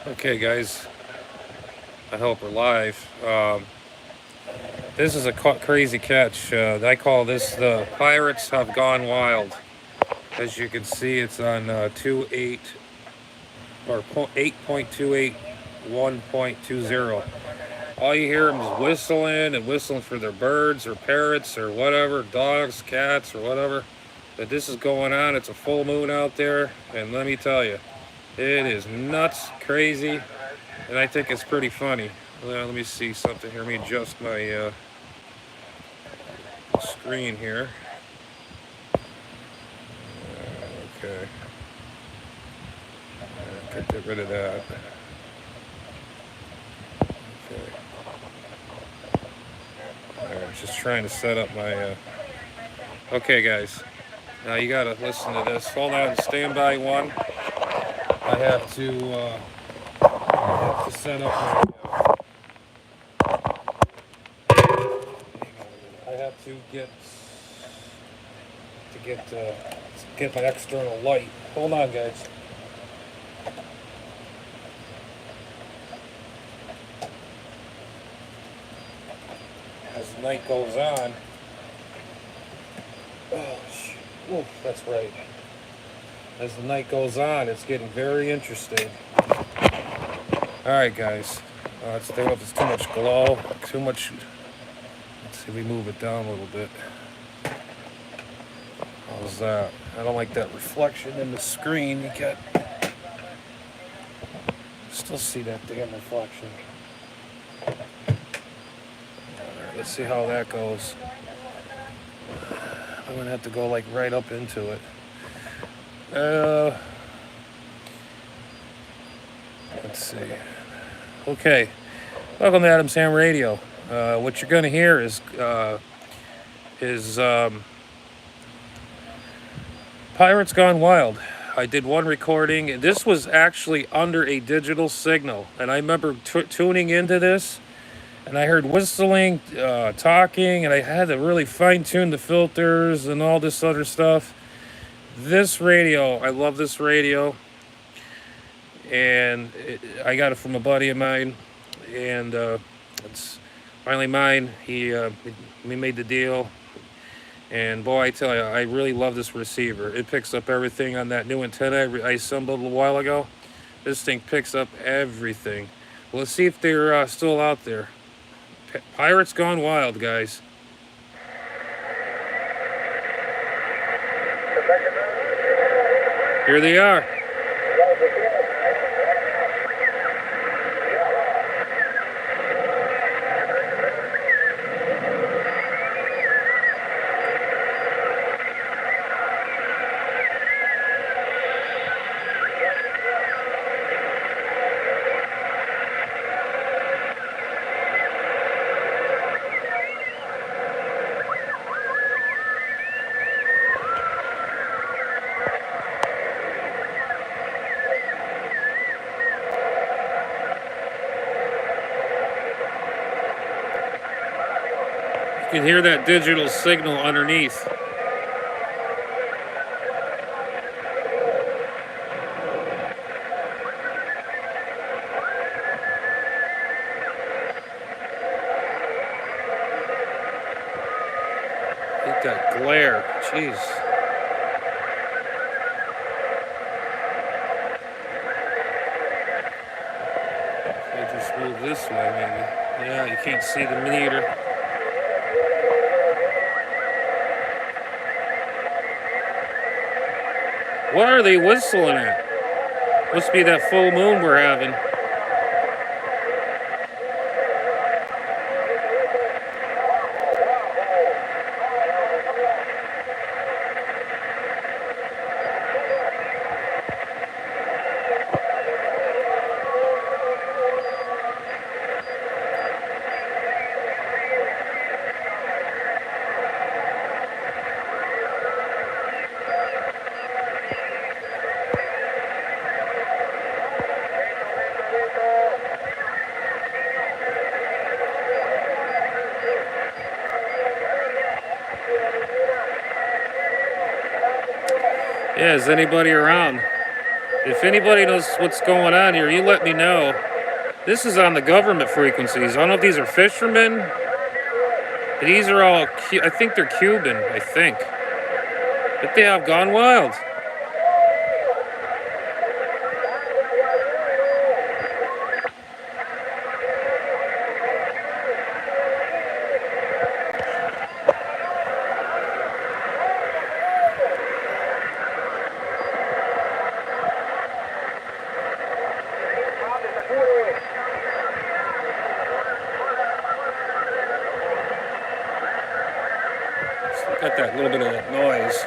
Okay, guys, I hope we're live. This is a crazy catch. I call this the Pirates Have Gone Wild. As you can see, it's on 28 or 8.281.20. All you hear them is whistling and whistling for their birds or parrots or whatever, dogs, cats, or whatever. But this is going on. It's a full moon out there, and let me tell you, it is nuts, crazy, and I think it's pretty funny. Let me see something here. Let me adjust my screen here. Okay. Get rid of that. Okay. Alright, just trying to set up my. Okay, guys. Now you gotta listen to this. Hold on, stand by one. I have to set up my. I have to get my external light. Hold on, guys. As the night goes on. Oh, that's right. As the night goes on, it's getting very interesting. All right, guys. Let's stay up. It's too much glow. Too much. Let's see. We move it down a little bit. How's that? I don't like that reflection in the screen. You got. Still see that damn reflection. All right, let's see how that goes. I'm gonna have to go like right up into it. Let's see. Okay. Welcome to Adam's HAMRADIO. What you're gonna hear is Pirates Gone Wild. I did one recording. This was actually under a digital signal, and I remember tuning into this, and I heard whistling, talking, and I had to really fine tune the filters and all this other stuff. This radio, I love this radio, and I got it from a buddy of mine, and it's finally mine. We made the deal, and boy, I tell you, I really love this receiver. It picks up everything on that new antenna I assembled a while ago. This thing picks up everything. Well, let's see if they're still out there. Pirates Gone Wild, guys. Here they are. You can hear that digital signal underneath. Look at that glare. Jeez. If I just move this way, maybe. Yeah, you can't see the meter. What are they whistling at? Must be that full moon we're having. Yeah, is anybody around? If anybody knows what's going on here, you let me know. This is on the government frequencies. I don't know if these are fishermen. These are all, I think they're Cuban, I think. But they have gone wild. Got that little bit of that noise.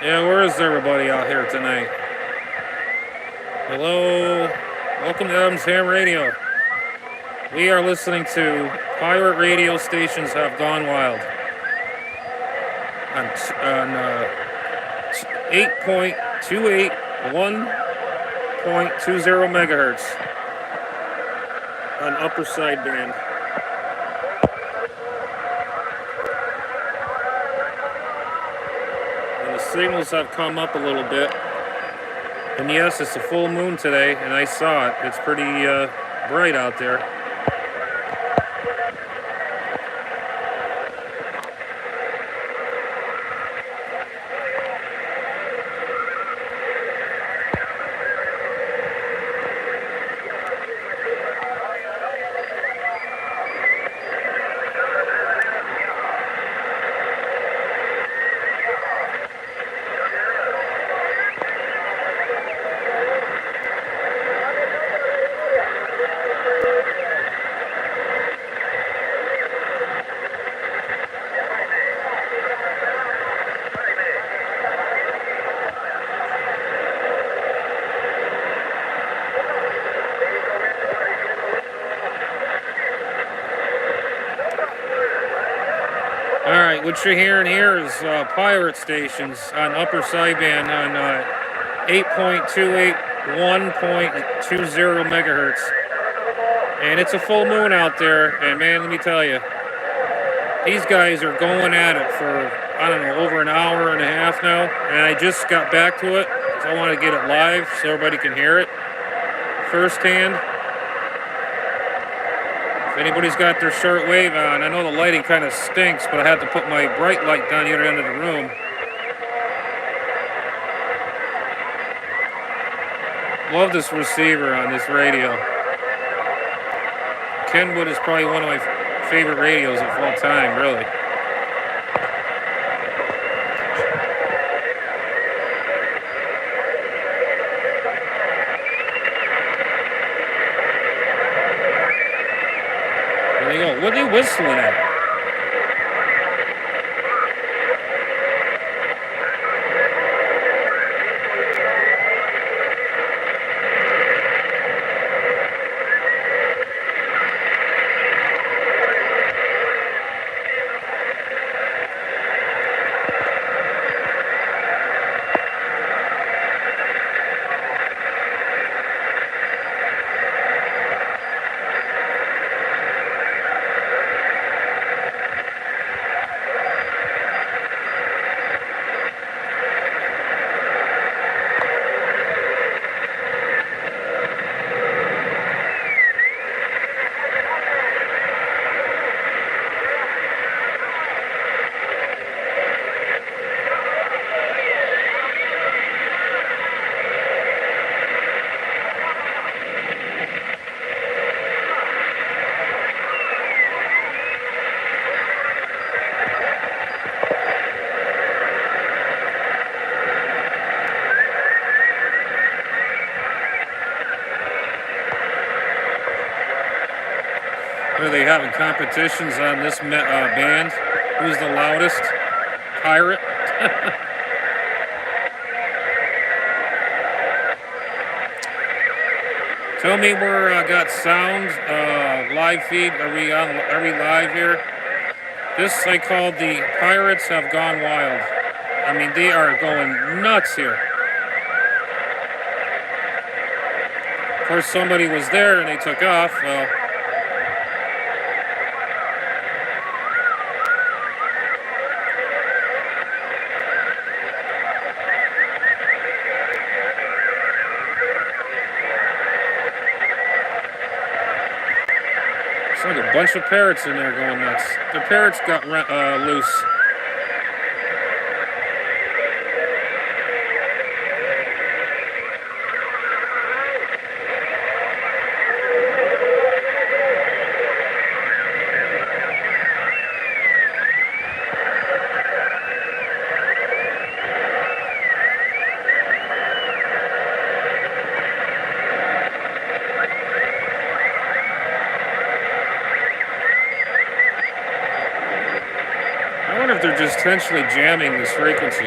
Yeah, where is everybody out here tonight? Hello, welcome to HAMRADIO. We are listening to pirate radio stations have gone wild on 8.28, 1.20 megahertz on upper sideband. And the signals have come up a little bit. And yes, it's a full moon today, and I saw it. It's pretty bright out there. Alright, what you're hearing here is pirate stations on upper sideband on 8.28, 1.20 megahertz. And it's a full moon out there, and man, let me tell you, these guys are going at it for, I don't know, over an hour and a half now. And I just got back to it, so I want to get it live so everybody can hear it firsthand. If anybody's got their shortwave on, I know the lighting kind of stinks, but I had to put my bright light down the other end of the room. Love this receiver on this radio. Kenwood is probably one of my favorite radios of all time, really. There you go. What are you whistling at? Are they having competitions on this band? Who's the loudest pirate? Tell me we're got sound live feed. Are we live here? This I call the Pirates Have Gone Wild. I mean, they are going nuts here. Of course, somebody was there and they took off. Well, it's like a bunch of parrots in there going nuts. The parrots got loose. I wonder if they're just intentionally jamming this frequency.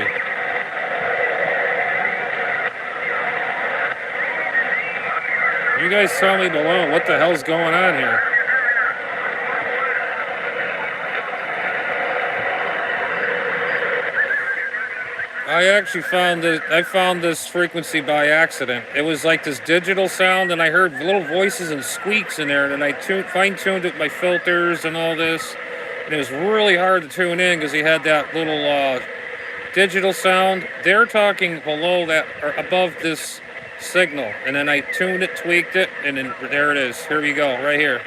You guys tell me below what the hell's going on here. I actually found this frequency by accident. It was like this digital sound, and I heard little voices and squeaks in there, and I fine-tuned it with my filters and all this. And it was really hard to tune in because he had that little digital sound. They're talking below that or above this signal, and then I tuned it, tweaked it, and then there it is. Here we go, right here.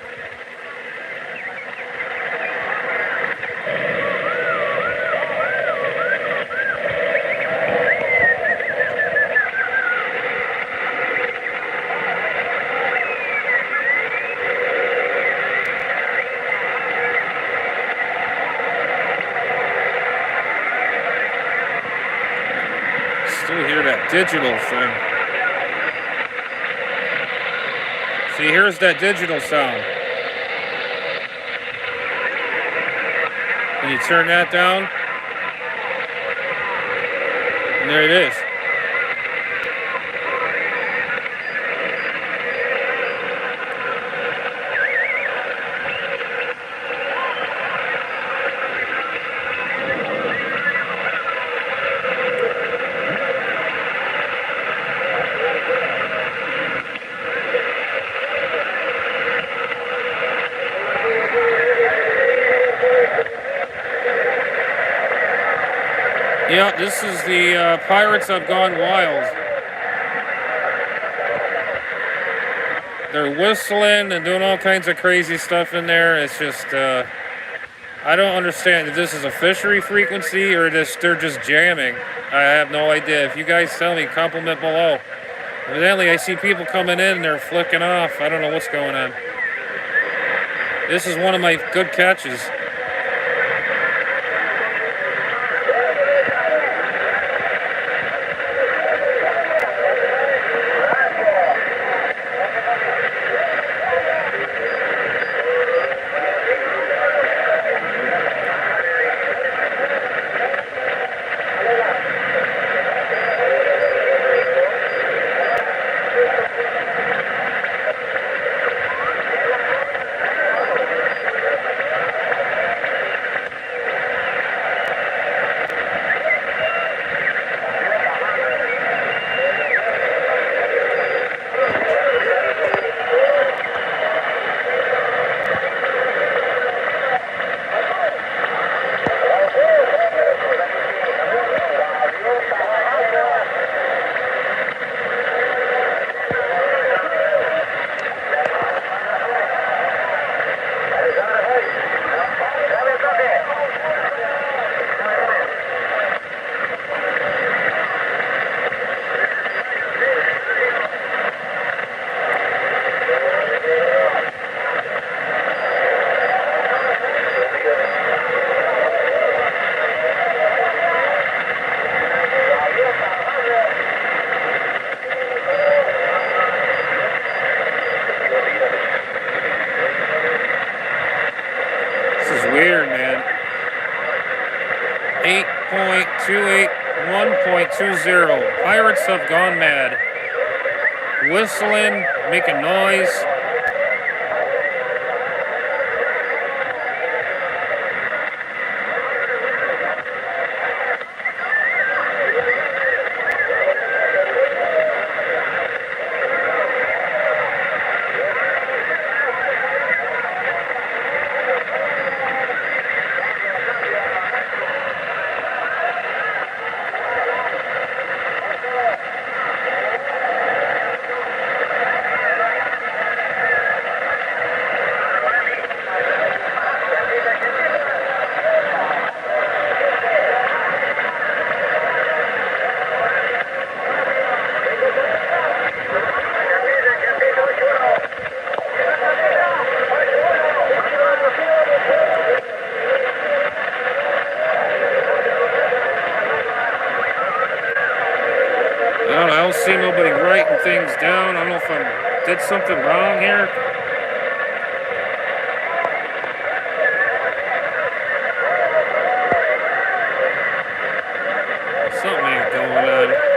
Still hear that digital thing. See, here's that digital sound. Can you turn that down? And there it is. Yeah, this is the Pirates Have Gone Wild. They're whistling and doing all kinds of crazy stuff in there. It's just, I don't understand if this is a fishery frequency or they're just jamming. I have no idea. If you guys tell me, comment below. Evidently, I see people coming in and they're flicking off. I don't know what's going on. This is one of my good catches. Weird, man. 8.28, 1.20. Pirates have gone mad. Whistling, making noise. I don't see nobody writing things down. I don't know if I did something wrong here. Something ain't going on.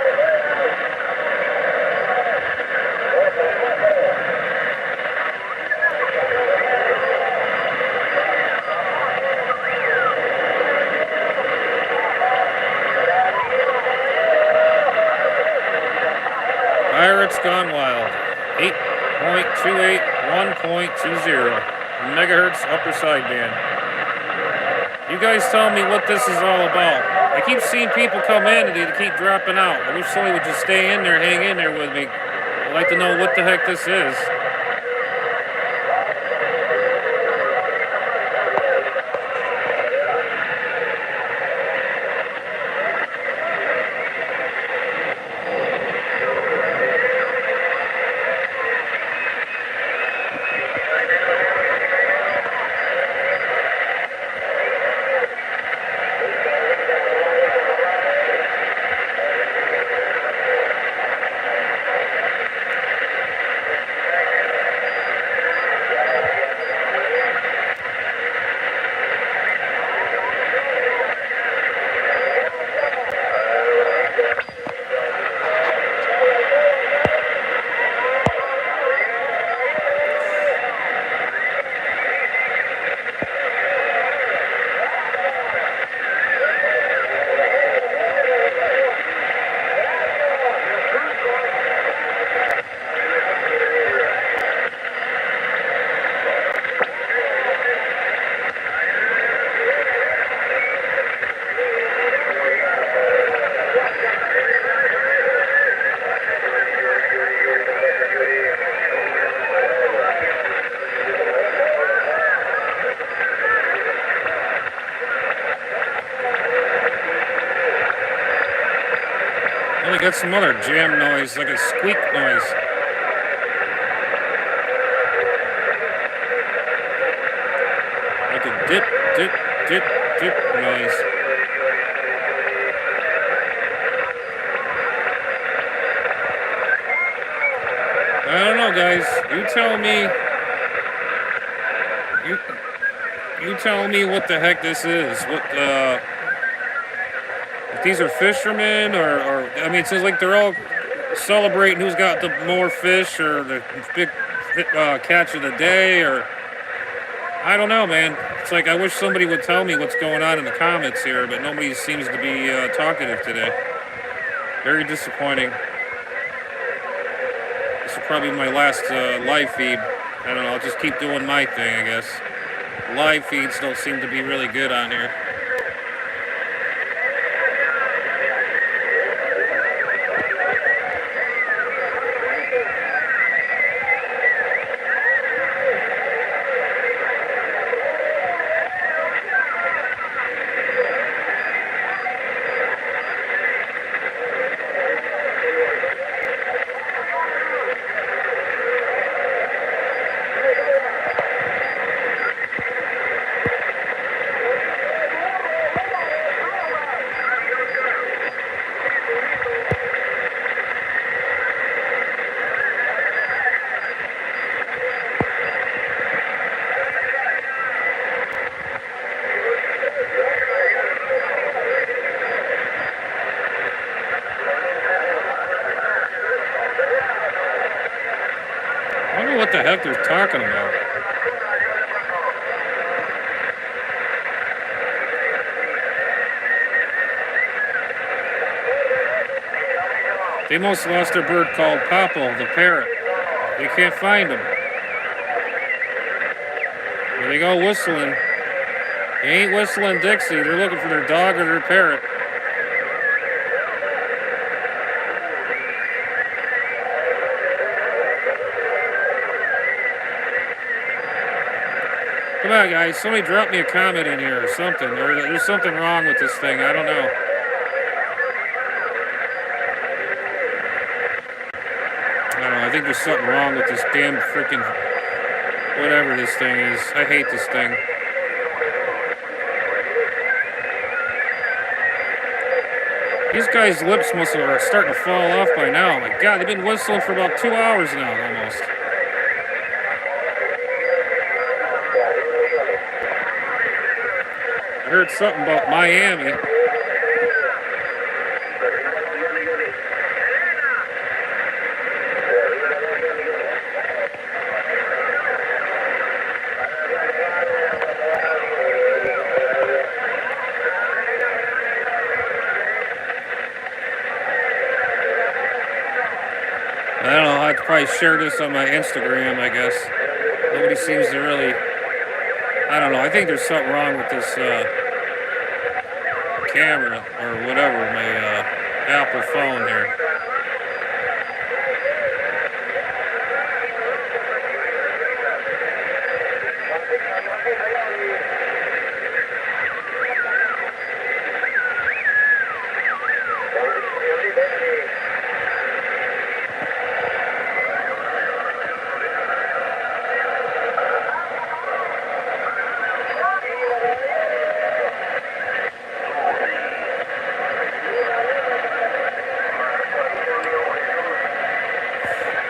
Pirates Gone Wild. 8.28, 1.20 megahertz upper sideband. You guys tell me what this is all about. I keep seeing people come in and they keep dropping out. I wish somebody would just stay in there, hang in there with me. I'd like to know what the heck this is. I got some other jam noise, like a squeak noise. Like a dip, dip, dip, dip noise. I don't know, guys. You tell me. You tell me what the heck this is. What if these are fishermen, or I mean, it seems like they're all celebrating who's got the more fish or the big catch of the day, or I don't know, man. It's like I wish somebody would tell me what's going on in the comments here, but nobody seems to be talkative today. Very disappointing. This will probably be my last live feed. I don't know. I'll just keep doing my thing, I guess. Live feeds don't seem to be really good on here. I don't know what the heck they're talking about. They must have lost their bird called Popple, the parrot. They can't find him. There they go whistling. They ain't whistling Dixie. They're looking for their dog or their parrot. Come on, guys. Somebody drop me a comment in here or something. There's something wrong with this thing. I don't know. I don't know. I think there's something wrong with this damn freaking whatever this thing is. I hate this thing. These guys' lips must are starting to fall off by now. My God, they've been whistling for about 2 hours now, almost. I heard something about Miami. I don't know, I'd probably share this on my Instagram, I guess. Nobody seems to really, I don't know, I think there's something wrong with this camera or whatever, my Apple phone here.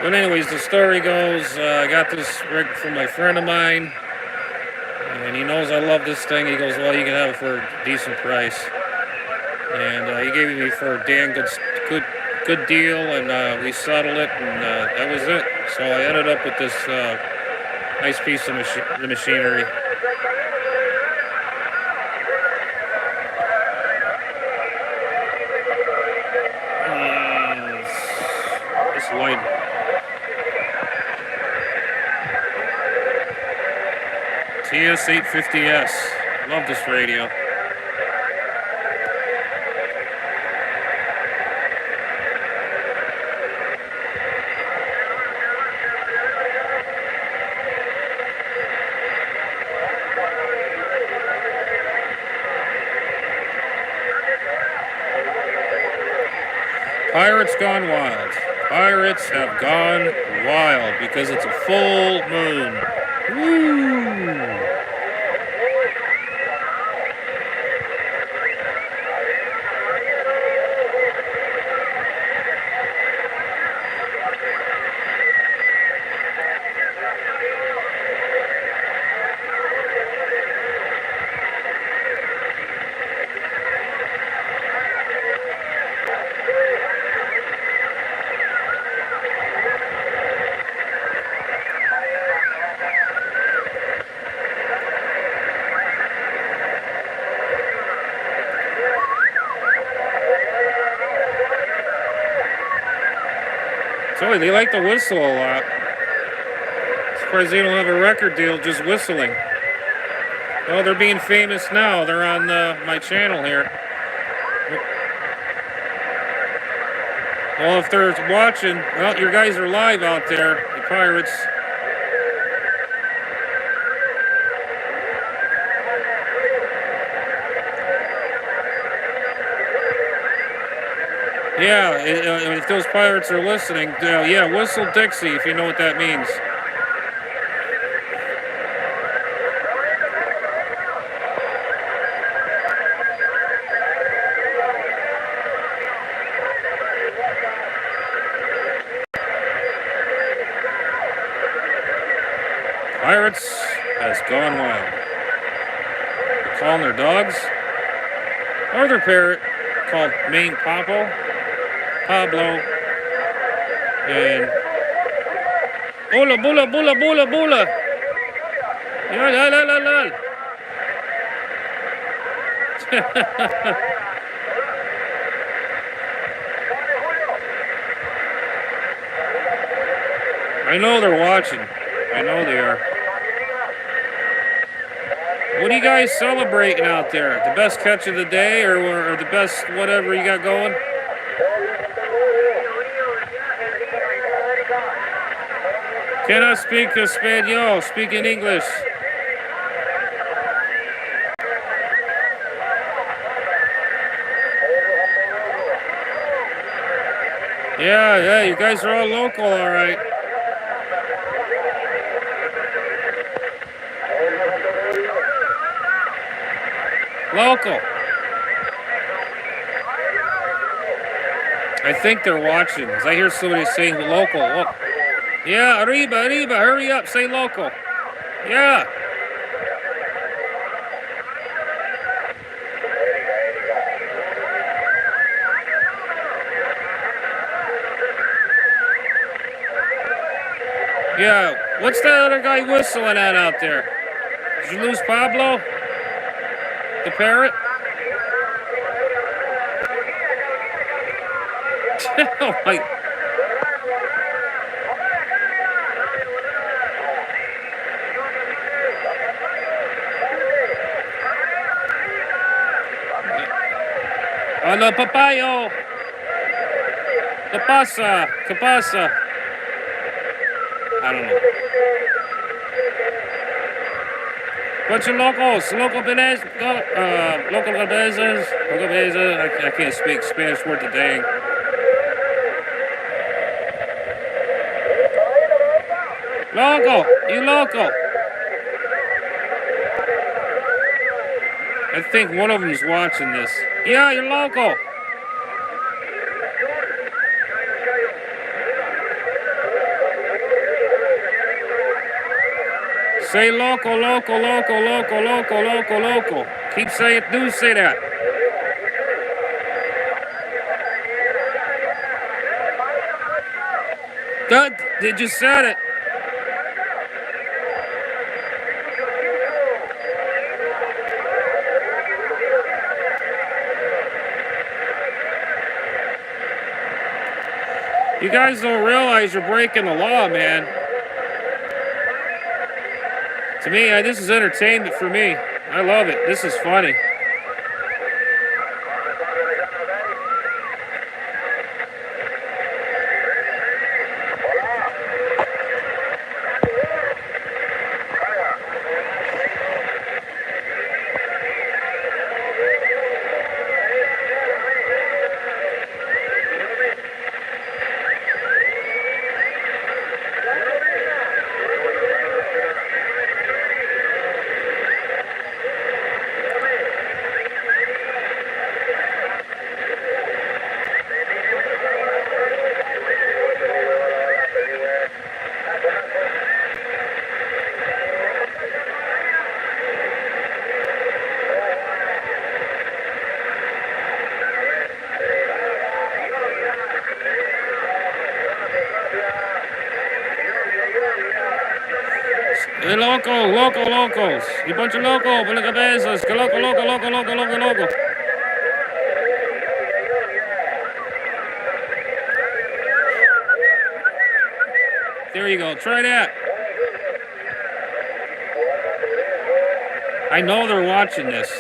But anyways, the story goes, I got this rig from my friend of mine, and he knows I love this thing. He goes, well, you can have it for a decent price. And he gave it me for a damn good deal, and we settled it, and that was it. So I ended up with this nice piece of machinery. This light. TS850S. Love this radio. Pirates gone wild. Pirates have gone wild because it's a full moon. Woo! So they like to whistle a lot. Surprised they don't have a record deal just whistling. Well, they're being famous now. They're on my channel here. Well, if they're watching, well, your guys are live out there, the Pirates. Yeah, if those Pirates are listening, yeah, whistle Dixie if you know what that means. Pirates has gone wild. They're calling their dogs. Another parrot called Maine Pablo, and Bula Bula Bula Bula Bula. Yeah, la la la la. I know they're watching. I know they are. What are you guys celebrating out there? The best catch of the day or the best whatever you got going? Cannot speak Espanol, speak in English. Yeah, you guys are all local, all right. Local. I think they're watching. Cause I hear somebody saying local. Yeah, arriba, arriba, hurry up, say local. Yeah. Yeah, what's that other guy whistling at out there? Did you lose Pablo? The parrot? Oh my. Hola, papayo. ¿Qué pasa? ¿Qué pasa? I don't know. Bunch of locals, local Benez, local cabezas, local cabezas. I can't speak Spanish worth a dang. Local, you local. I think one of them is watching this. Yeah, you're local. Say local, local, local, local, local, local, local. Keep saying, do say that. Good, they just said it. You guys don't realize you're breaking the law, man. To me, this is entertainment for me. I love it. This is funny. Hey, locals. You bunch of local, bunch of cabezas. Loco. There you go. Try that. I know they're watching this.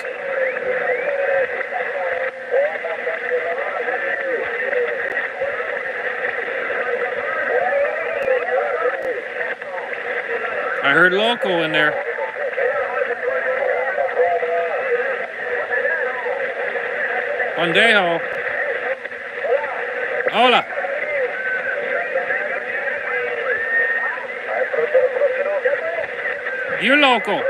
I heard local in there. Pendejo. Hola. You're local.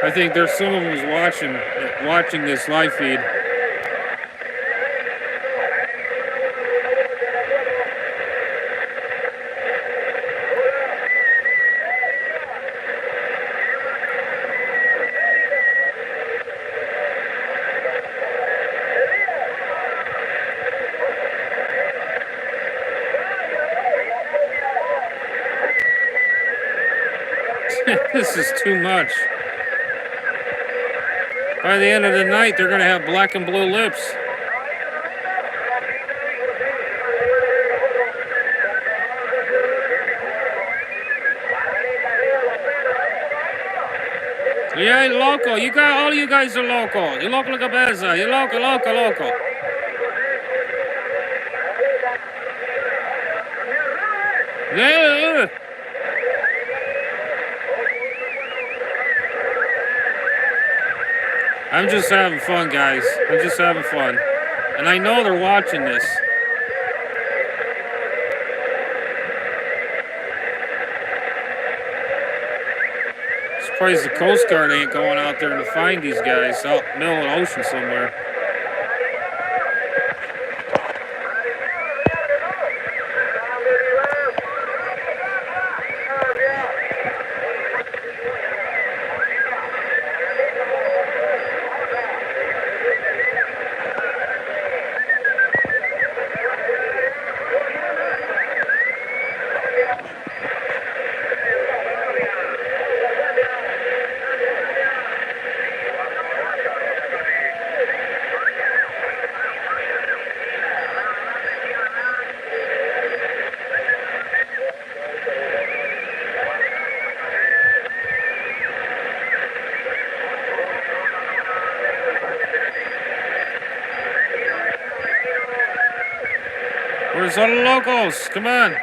I think there's someone who's watching this live feed. This is too much. By the end of the night, they're going to have black and blue lips. Yeah, local. All you guys are local. You're local cabeza. You're local. Yeah. I'm just having fun, guys. I'm just having fun. And I know they're watching this. It's surprised the Coast Guard ain't going out there to find these guys out in the middle of the ocean somewhere. Where's all the locals? Come on.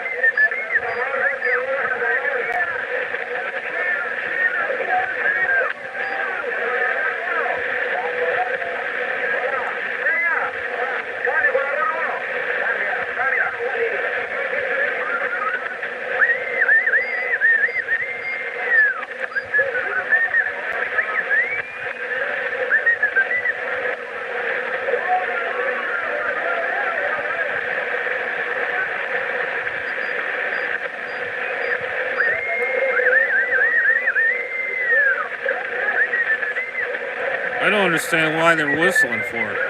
I don't understand why they're whistling for it.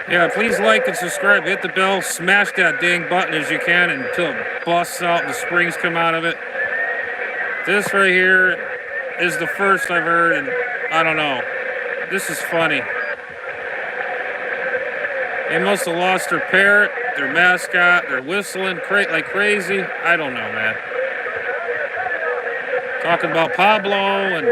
Yeah, please like and subscribe. Hit the bell. Smash that dang button as you can until it busts out and the springs come out of it. This right here is the first I've heard, and I don't know. This is funny. They must have lost their parrot, their mascot. They're whistling like crazy. I don't know, man. Talking about Pablo and...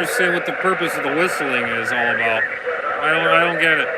understand what the purpose of the whistling is all about. I don't get it.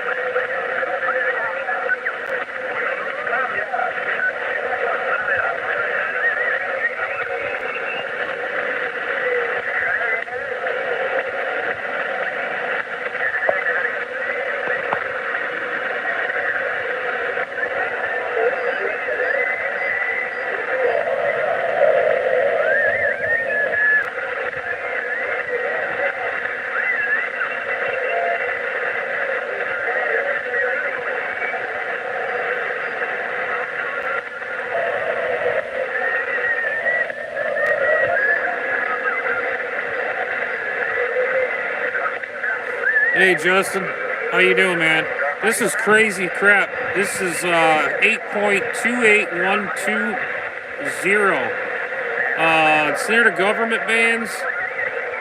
Hey Justin, how you doing, man? This is crazy crap. This is 8.28120. It's near the government bands,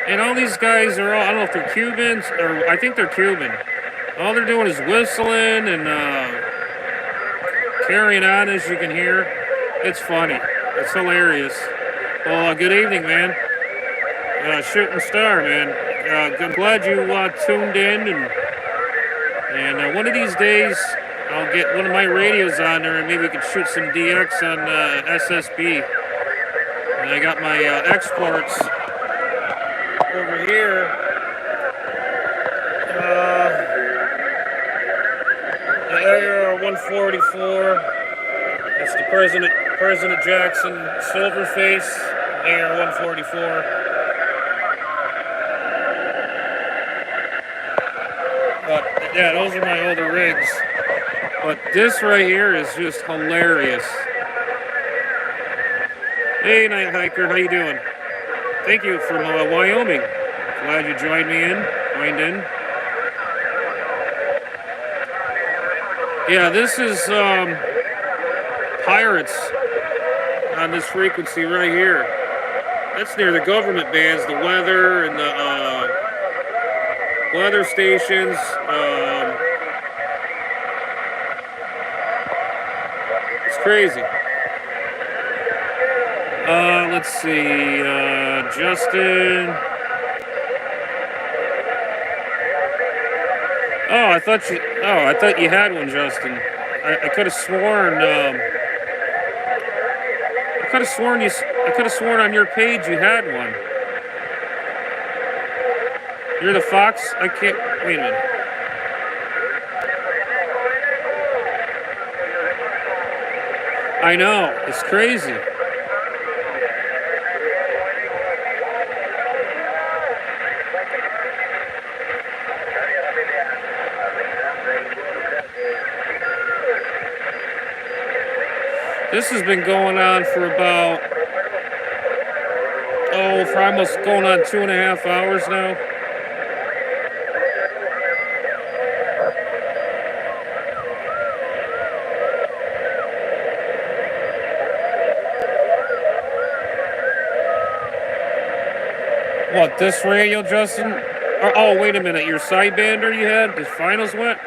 and all these guys are all, I don't know if they're Cubans, or I think they're Cuban. All they're doing is whistling and carrying on, as you can hear. It's funny. It's hilarious. Well, good evening, man. Shooting star, man. I'm glad you tuned in, and one of these days I'll get one of my radios on there, and maybe we can shoot some DX on SSB. And I got my exports over here. The AR-144. That's the President Jackson Silverface AR-144. But yeah, those are my older rigs. But this right here is just hilarious. Hey, Night Hiker, how you doing? Thank you from Wyoming. Glad you joined in. Yeah, this is Pirates on this frequency right here. That's near the government bands, the weather and the weather stations. It's crazy. Let's see, Justin. I thought you had one, Justin. I could have sworn. I could have sworn on your page you had one. You're the Fox? I can't. Wait a minute. I know. It's crazy. This has been going on for about, for almost going on 2.5 hours now. What, this radio, Justin? Oh, wait a minute, your sidebander you had? The finals went?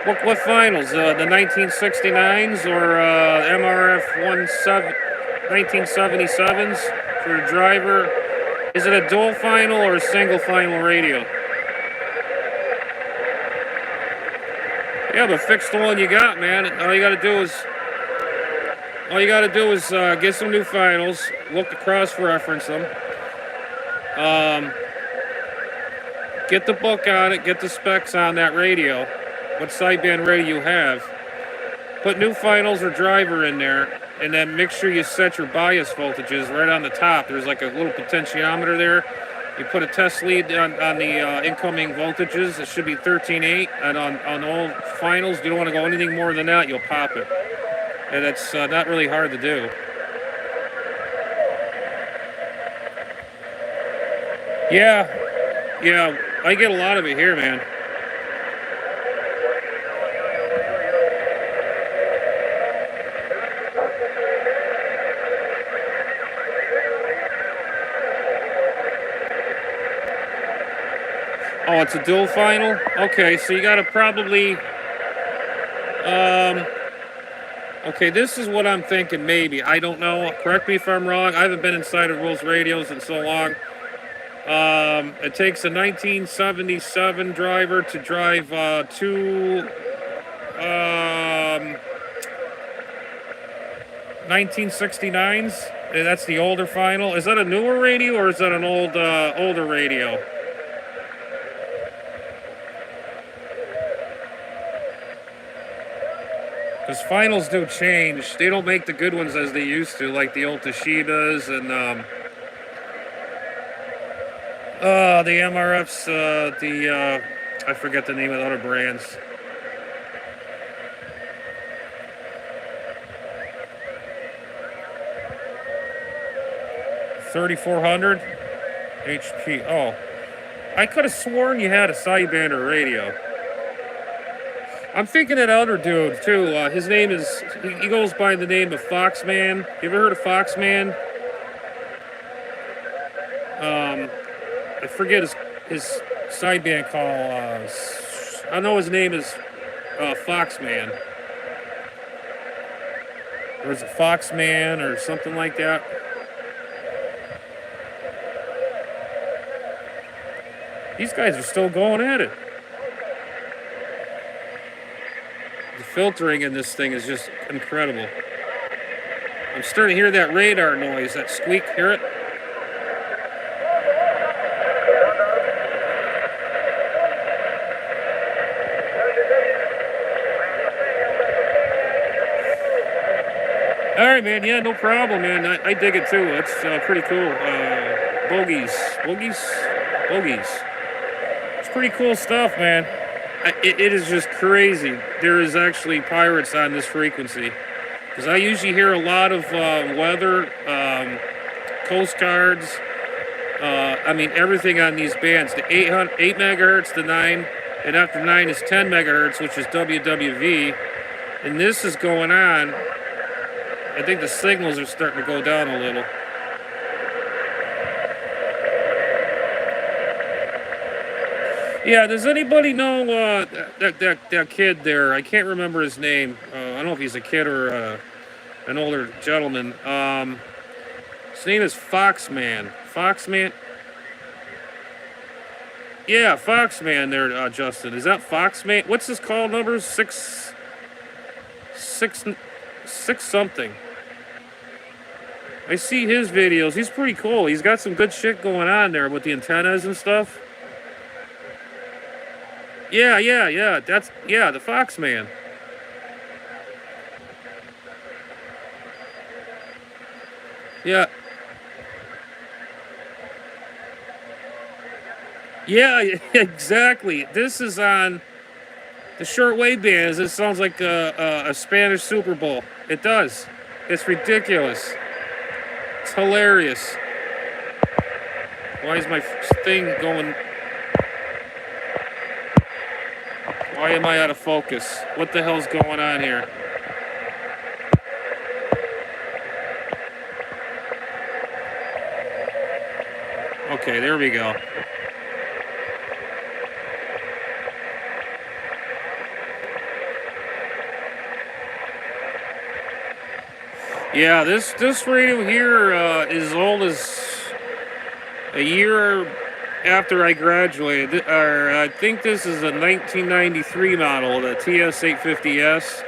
What finals? The 1969s or MRF 1977s for the driver? Is it a dual final or a single final radio? Yeah, but fix the one you got, man. All you gotta do is get some new finals, look to cross-reference them, get the book on it, get the specs on that radio. What sideband radio you have, put new finals or driver in there, and then make sure you set your bias voltages right on the top. There's like a little potentiometer there. You put a test lead on the incoming voltages. It should be 13.8, and on all finals, you don't want to go anything more than that, you'll pop it. And that's not really hard to do. Yeah, I get a lot of it here, man. Oh, it's a dual final? Okay, so you gotta probably, okay, this is what I'm thinking, maybe. I don't know. Correct me if I'm wrong. I haven't been inside of Rules radios in so long. It takes a 1977 driver to drive two 1969s. That's the older final. Is that a newer radio or is that an older radio? Because finals do change. They don't make the good ones as they used to, like the old Toshibas and the MRFs. I forget the name of the other brands. $3,400 HP. Oh, I could have sworn you had a sidebander radio. I'm thinking that other dude too. His name is he goes by the name of Foxman. You ever heard of Foxman? I forget his sideband call. I know his name is Foxman, or is it Foxman or something like that? These guys are still going at it. The filtering in this thing is just incredible. I'm starting to hear that radar noise, that squeak. Hear it? All right, man. Yeah, no problem, man. I dig it too. It's pretty cool. Bogies. It's pretty cool stuff, man. It is just crazy. There is actually pirates on this frequency. Because I usually hear a lot of weather, Coast Guards, I mean everything on these bands. The 8 megahertz, the 9, and after 9 is 10 megahertz, which is WWV. And this is going on. I think the signals are starting to go down a little. Yeah, does anybody know that kid there? I can't remember his name. I don't know if he's a kid or an older gentleman. His name is Foxman. Foxman. Yeah, Foxman there, Justin. Is that Foxman? What's his call number? Six something. I see his videos. He's pretty cool. He's got some good shit going on there with the antennas and stuff. Yeah. That's the Foxman. Yeah. Yeah, exactly. This is on the shortwave bands. It sounds like a Spanish Super Bowl. It does. It's ridiculous. It's hilarious. Why is my thing going? Why am I out of focus? What the hell's going on here? Okay, there we go. Yeah, this radio here is as old as a year after I graduated. I think this is a 1993 model, the TS850S.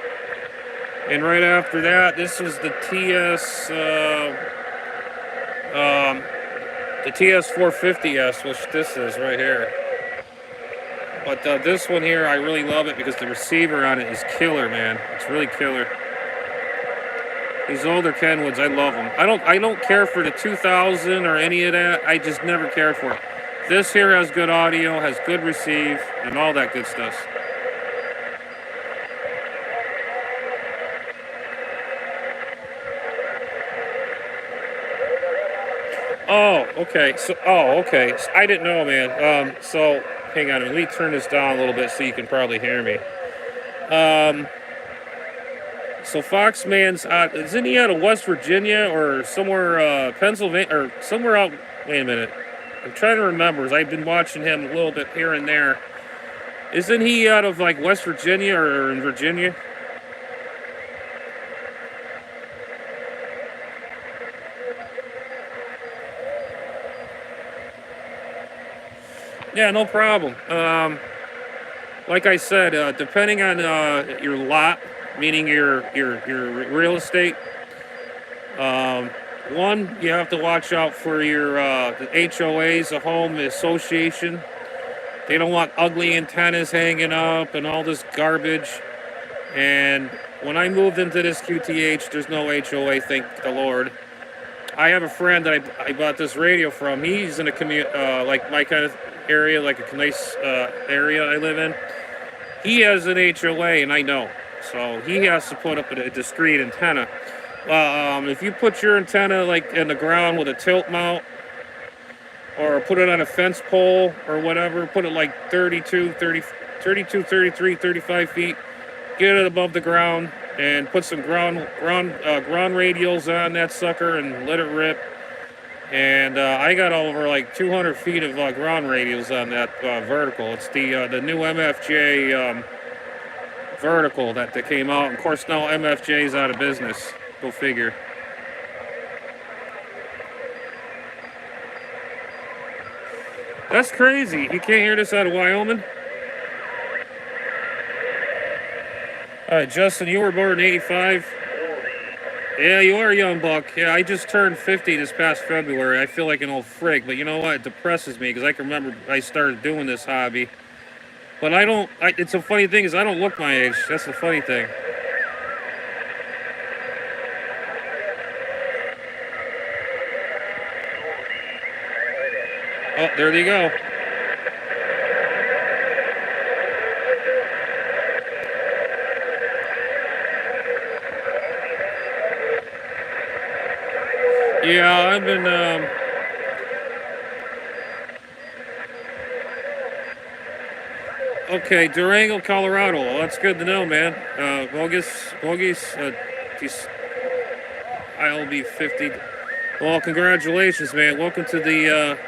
And right after that, this was the TS450S, which this is right here. But this one here, I really love it because the receiver on it is killer, man. It's really killer. These older Kenwoods, I love them. I don't care for the 2000 or any of that. I just never cared for it. This here has good audio, has good receive, and all that good stuff. Oh, okay. So I didn't know, man. So hang on. Let me turn this down a little bit so you can probably hear me. So Foxman's isn't he out of West Virginia or somewhere, Pennsylvania, or somewhere out? Wait a minute. I'm trying to remember. As I've been watching him a little bit here and there. Isn't he out of like West Virginia or in Virginia? Yeah, no problem. Like I said, depending on your lot, meaning your real estate, um, one, you have to watch out for your the HOAs, the home association. They don't want ugly antennas hanging up and all this garbage. And when I moved into this QTH, there's no HOA, thank the Lord. I have a friend that I bought this radio from. He's in a like my kind of area, like a nice area I live in. He has an HOA, and I know. So he has to put up a discrete antenna. If you put your antenna like in the ground with a tilt mount, or put it on a fence pole or whatever, put it like 35 feet, get it above the ground, and put some ground radials on that sucker and let it rip. And I got over like 200 feet of ground radials on that vertical. It's the new MFJ vertical that came out. Of course, now MFJ is out of business. Go figure. That's crazy. You can't hear this out of Wyoming? All right, Justin, you were born in 85. Yeah, you are a young buck. Yeah, I just turned 50 this past February. I feel like an old frig, but you know what? It depresses me because I can remember I started doing this hobby. But I don't, it's a funny thing is I don't look my age. That's the funny thing. Oh, there you go. Yeah, I've been, okay, Durango, Colorado. Well, that's good to know, man. Bogus, I'll be 50. Well, congratulations, man. Welcome to the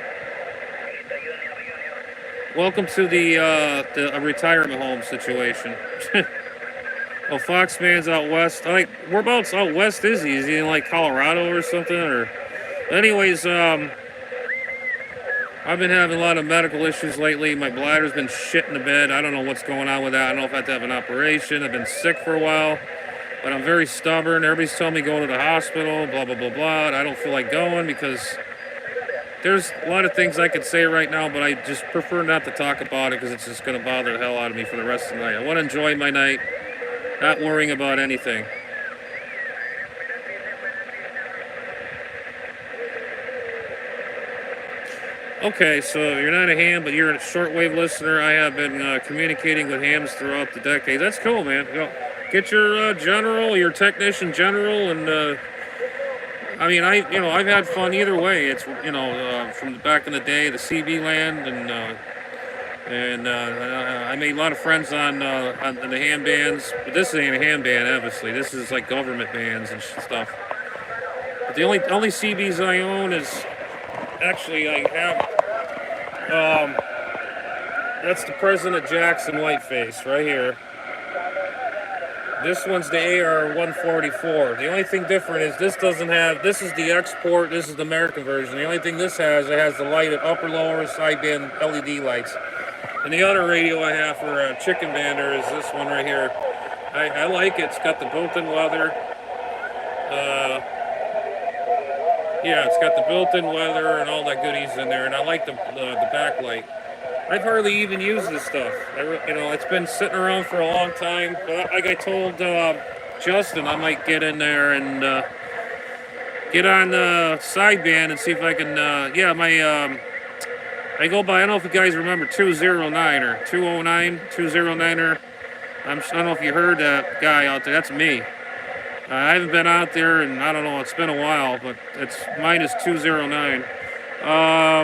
retirement home situation. Well, Foxman's out west. Like, whereabouts out west is he? Is he in like Colorado or something? Or, anyways, I've been having a lot of medical issues lately. My bladder's been shit in the bed. I don't know what's going on with that. I don't know if I have to have an operation. I've been sick for a while, but I'm very stubborn. Everybody's telling me go to the hospital, blah, blah, blah, blah. And I don't feel like going because there's a lot of things I could say right now, but I just prefer not to talk about it because it's just going to bother the hell out of me for the rest of the night. I want to enjoy my night, not worrying about anything. Okay, so you're not a ham, but you're a shortwave listener. I have been communicating with hams throughout the decade. That's cool, man. Get your general, your technician general, and I mean, I've had fun either way. It's from back in the day, the CB land, and I made a lot of friends on the ham bands. But this ain't a ham band, obviously. This is like government bands and stuff. But the only CBs I own is actually I have. That's the President Jackson Whiteface right here. This one's the AR-144. The only thing different is this doesn't have, this is the export, this is the American version. The only thing this has, it has the light at upper, lower, sideband LED lights. And the other radio I have for chicken bander is this one right here. I like it. It's got the built-in weather. Yeah, it's got the built-in weather and all that goodies in there. And I like the backlight. I've hardly even used this stuff. It's been sitting around for a long time. But like I told Justin, I might get in there and get on sideband and see if I can. I go by. I don't know if you guys remember 209 or 209, 209er. I don't know if you heard that guy out there. That's me. I haven't been out there, and I don't know. It's been a while, but mine is 209.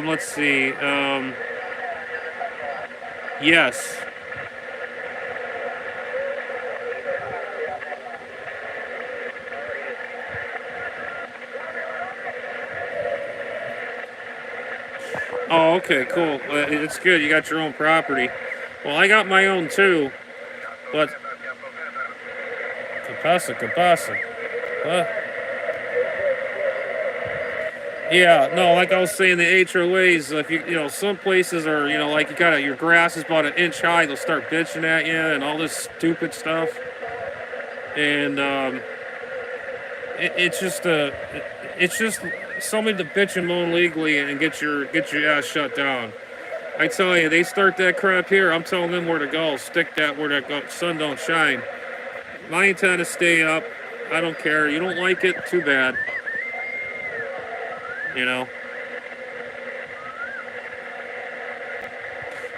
Let's see. Yes. Oh, okay, cool. It's good. You got your own property. Well, I got my own too, but que pasa? Yeah, no, like I was saying, the HOAs, if some places are, like you got your grass is about an inch high, they'll start bitching at you and all this stupid stuff. And it's just it's just somebody to bitch and moan legally and get your ass shut down. I tell you, they start that crap here. I'm telling them where to go. Stick that where that sun don't shine. My antennas stay up. I don't care. You don't like it? Too bad. You know.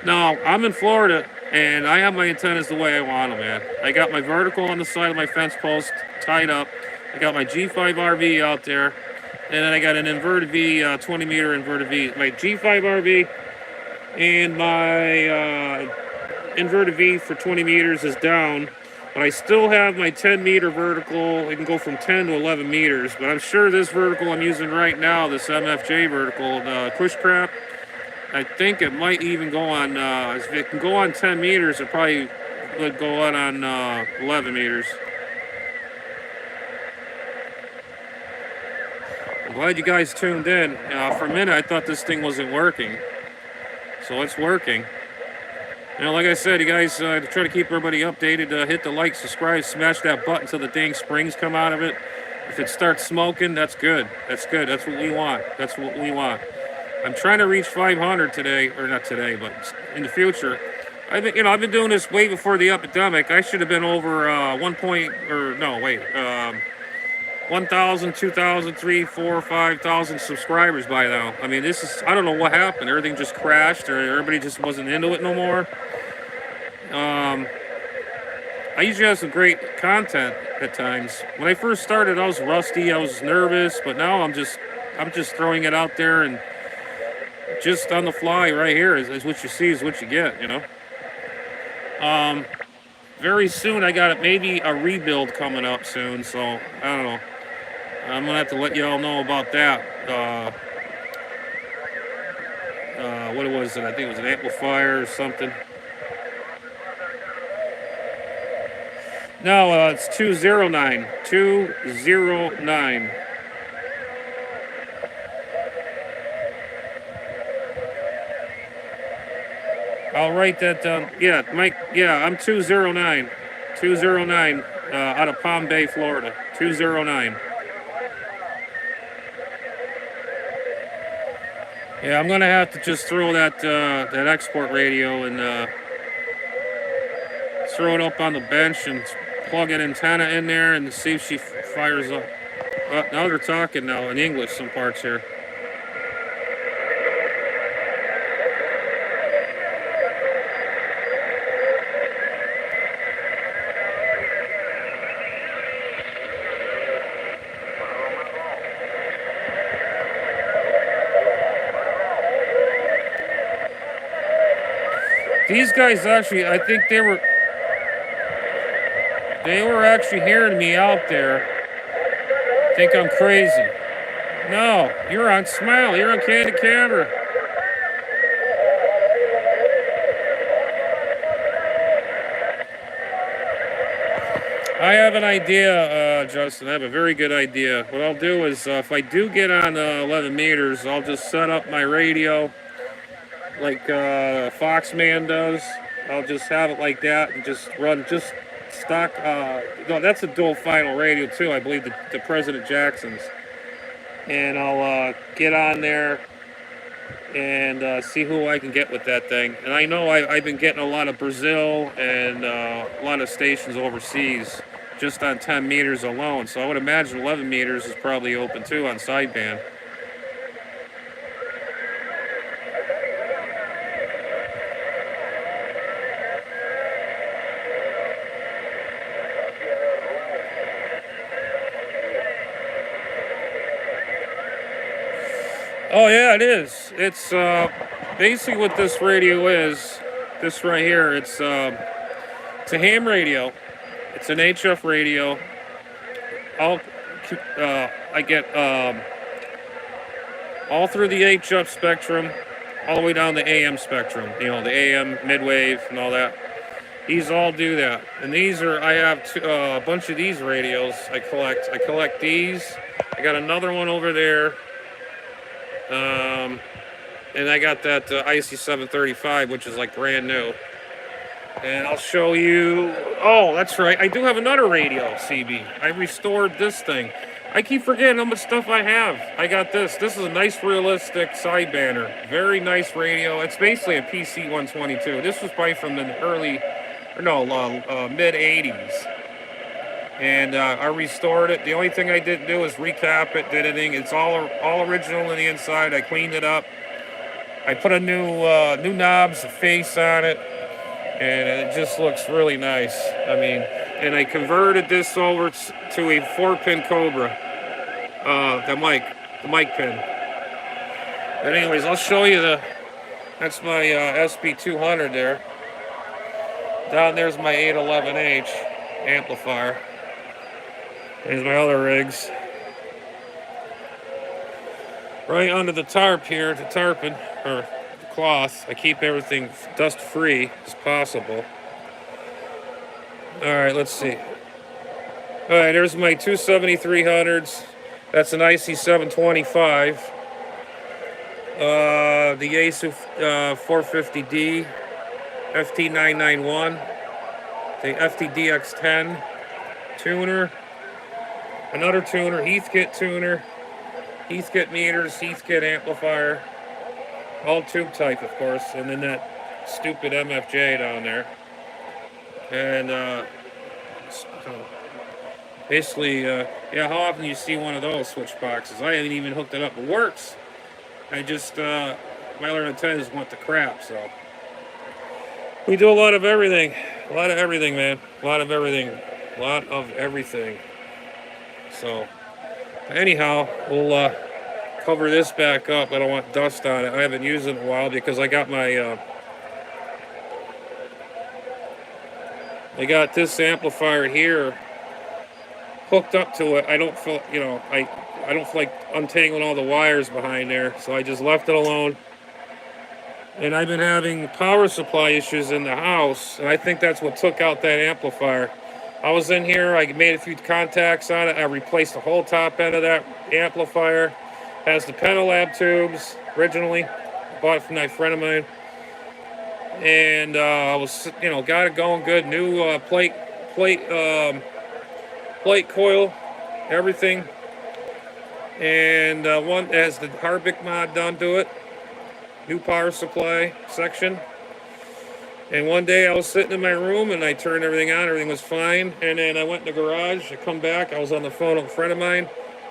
No, I'm in Florida, and I have my antennas the way I want them, man. I got my vertical on the side of my fence post tied up. I got my G5 RV out there, and then I got an inverted V, 20 meter inverted V. My G5 RV and my inverted V for 20 meters is down, but I still have my 10 meter vertical. It can go from 10 to 11 meters, but I'm sure this vertical I'm using right now, this MFJ vertical, the Cush crap, I think it might even go on, if it can go on 10 meters, it probably would go on 11 meters. I'm glad you guys tuned in. For a minute, I thought this thing wasn't working. So it's working. Like I said, you guys try to keep everybody updated. Hit the like, subscribe, smash that button till the dang springs come out of it. If it starts smoking, that's good. That's good. That's what we want. That's what we want. I'm trying to reach 500 today, or not today, but in the future. I've been doing this way before the epidemic. I should have been over 1,000, 2,000, 3, 4, 5,000 subscribers by now. I mean, I don't know what happened. Everything just crashed, or everybody just wasn't into it no more. I usually have some great content at times. When I first started, I was rusty, I was nervous, but now I'm just throwing it out there and just on the fly right here is what you see is what you get, Very soon I got maybe a rebuild coming up soon, so I don't know. I'm gonna have to let y'all know about that. What was it? I think it was an amplifier or something. No, it's 209. 209. I'll write that down. Yeah, Mike. Yeah, I'm 209. 209 out of Palm Bay, Florida. 209. Yeah, I'm gonna have to just throw that export radio and throw it up on the bench and plug an antenna in there and see if she fires up. Now they're talking now in English, some parts here. These guys actually, I think they were actually hearing me out there. Think I'm crazy. No, you're on Smile. You're on Candid Camera. I have an idea, Justin. I have a very good idea. What I'll do is, if I do get on 11 meters, I'll just set up my radio like Foxman does. I'll just have it like that and just run just stock. No, that's a dual final radio too. I believe the President Jackson's. And I'll get on there and see who I can get with that thing. And I know I've been getting a lot of Brazil and a lot of stations overseas just on 10 meters alone. So I would imagine 11 meters is probably open too on sideband. Oh yeah, it is. It's basically what this radio is. This right here. It's a ham radio. It's an HF radio. I get all through the HF spectrum, all the way down the AM spectrum. The AM midwave and all that. These all do that. And these are, I have a bunch of these radios I collect. I collect these. I got another one over there. And I got that IC 735, which is like brand new. And I'll show you. Oh, that's right. I do have another radio, CB. I restored this thing. I keep forgetting how much stuff I have. I got this. This is a nice, realistic sidebanner. Very nice radio. It's basically a PC 122. This was probably from the mid 80s. And I restored it. The only thing I didn't do is recap it, did anything. It's all original on the inside. I cleaned it up. I put a new knobs, a face on it, and it just looks really nice. I mean, and I converted this over to a 4-pin Cobra, the mic pin. But anyways, I'll show you that's my SB200 there. Down there's my 811H amplifier. There's my other rigs. Right under the tarp here, the tarpon, or the cloth, I keep everything dust free as possible. Alright, let's see. Alright, there's my 27300s. That's an IC 725. The Yaesu 450D, FT991, the FTDX10 tuner, another tuner, Heathkit tuner, Heathkit meters, Heathkit amplifier, all tube type, of course, and then that stupid MFJ down there. And so basically, yeah, how often do you see one of those switch boxes? I haven't even hooked it up. It works. I just, my other antennas went to crap, so. We do a lot of everything. A lot of everything, man. A lot of everything. A lot of everything. So, anyhow, we'll cover this back up. I don't want dust on it. I haven't used it in a while because I got my, I got this amplifier here hooked up to it. I don't feel, I don't feel like untangling all the wires behind there, so I just left it alone. And I've been having power supply issues in the house, and I think that's what took out that amplifier. I was in here, I made a few contacts on it, I replaced the whole top end of that amplifier. Has the Pentalab tubes, originally. Bought it from a friend of mine. And I was, got it going good. New plate coil, everything. And one has the Harvick mod done to it. New power supply section. And one day I was sitting in my room and I turned everything on, everything was fine. And then I went in the garage, I come back, I was on the phone with a friend of mine.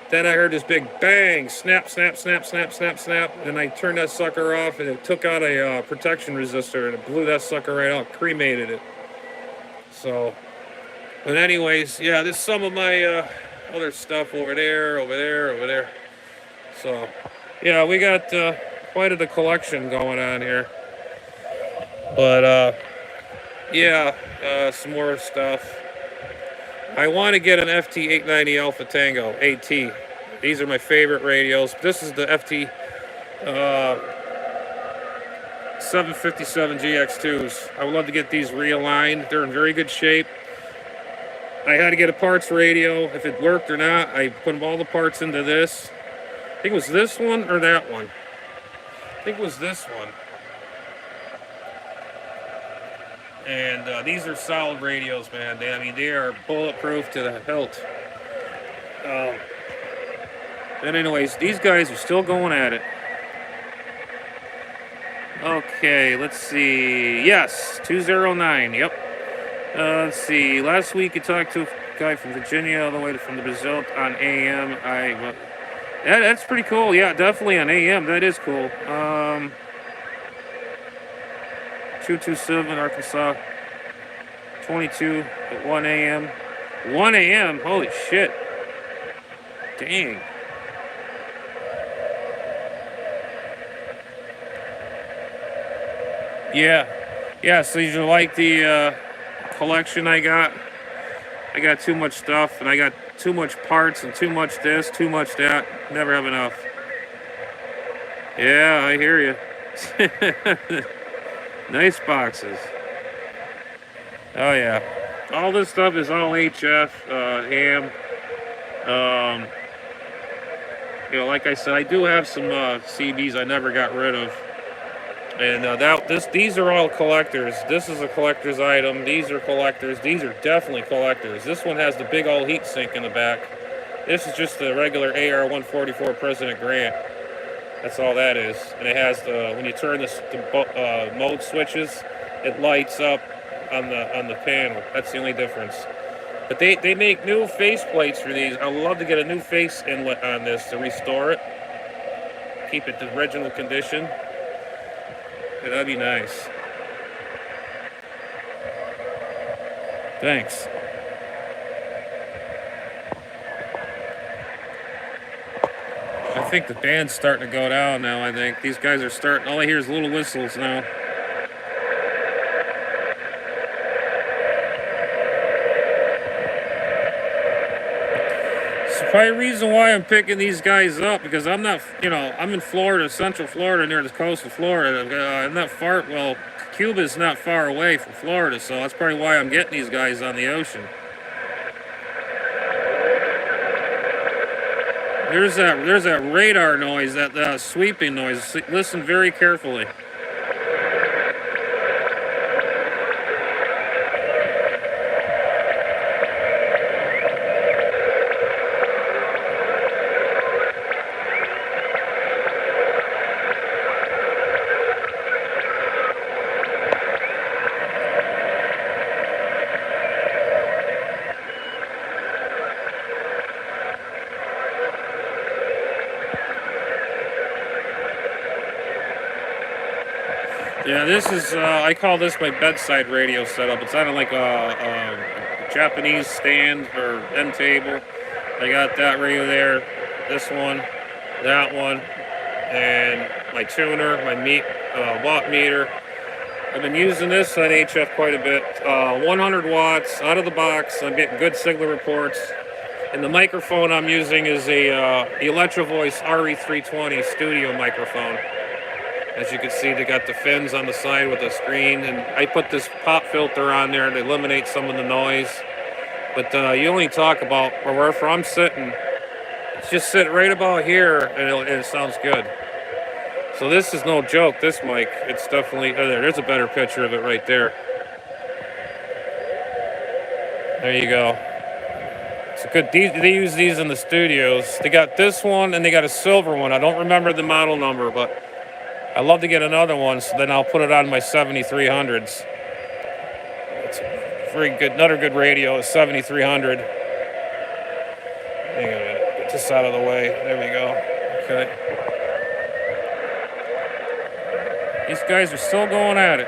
Then I heard this big bang, snap, snap, snap, snap, snap, snap. And I turned that sucker off and it took out a protection resistor and it blew that sucker right out, cremated it. So, but anyways, yeah, this is some of my other stuff over there, over there, over there. So, yeah, we got quite a collection going on here. But, yeah, some more stuff. I want to get an FT890 Alpha Tango AT. These are my favorite radios. This is the FT 757 GX2s. I would love to get these realigned. They're in very good shape. I had to get a parts radio. If it worked or not, I put all the parts into this. I think it was this one or that one. I think it was this one. And these are solid radios, man. They are bulletproof to the hilt. But anyways, these guys are still going at it. Okay, let's see. Yes, 209. Yep. Let's see. Last week I talked to a guy from Virginia all the way from the Brazil on AM. That's pretty cool. Yeah, definitely on AM. That is cool. 227 Arkansas, 22 at 1 a.m. 1 a.m. Holy shit. Dang. Yeah, so you like the collection I got? I got too much stuff, and I got too much parts, and too much this, too much that. Never have enough. Yeah, I hear you. Nice boxes. Oh yeah. All this stuff is all HF, ham. You know, like I said, I do have some CDs I never got rid of. And these are all collectors. This is a collector's item. These are collectors. These are definitely collectors. This one has the big old heat sink in the back. This is just the regular AR-144 President Grant. That's all that is. And it has when you turn the mode switches, it lights up on the panel. That's the only difference. But they make new face plates for these. I would love to get a new face inlet on this to restore it, keep it the original condition. Yeah, that'd be nice. Thanks. I think the band's starting to go down now. I think these guys are starting. All I hear is little whistles now. Probably the reason why I'm picking these guys up, because I'm not, you know, I'm in Florida, Central Florida, near the coast of Florida. I'm not far, well, Cuba's not far away from Florida, so that's probably why I'm getting these guys on the ocean. There's that radar noise, that sweeping noise. Listen very carefully. Yeah, this is, I call this my bedside radio setup. It's on like a Japanese stand or end table. I got that radio there, this one, that one, and my tuner, my watt meter. I've been using this on HF quite a bit. 100 watts out of the box. I'm getting good signal reports. And the microphone I'm using is a Electrovoice RE320 studio microphone. As you can see, they got the fins on the side with the screen, and I put this pop filter on there to eliminate some of the noise. But you only talk about wherever I'm sitting. It's just sit right about here, and it sounds good. So this is no joke, this mic. It's definitely, there's a better picture of it right there. There you go. It's a good, they use these in the studios. They got this one, and they got a silver one. I don't remember the model number, but I'd love to get another one, so then I'll put it on my 7300s. It's very good, another good radio, a 7300. Hang on a minute, get this out of the way. There we go. Okay. These guys are still going at it.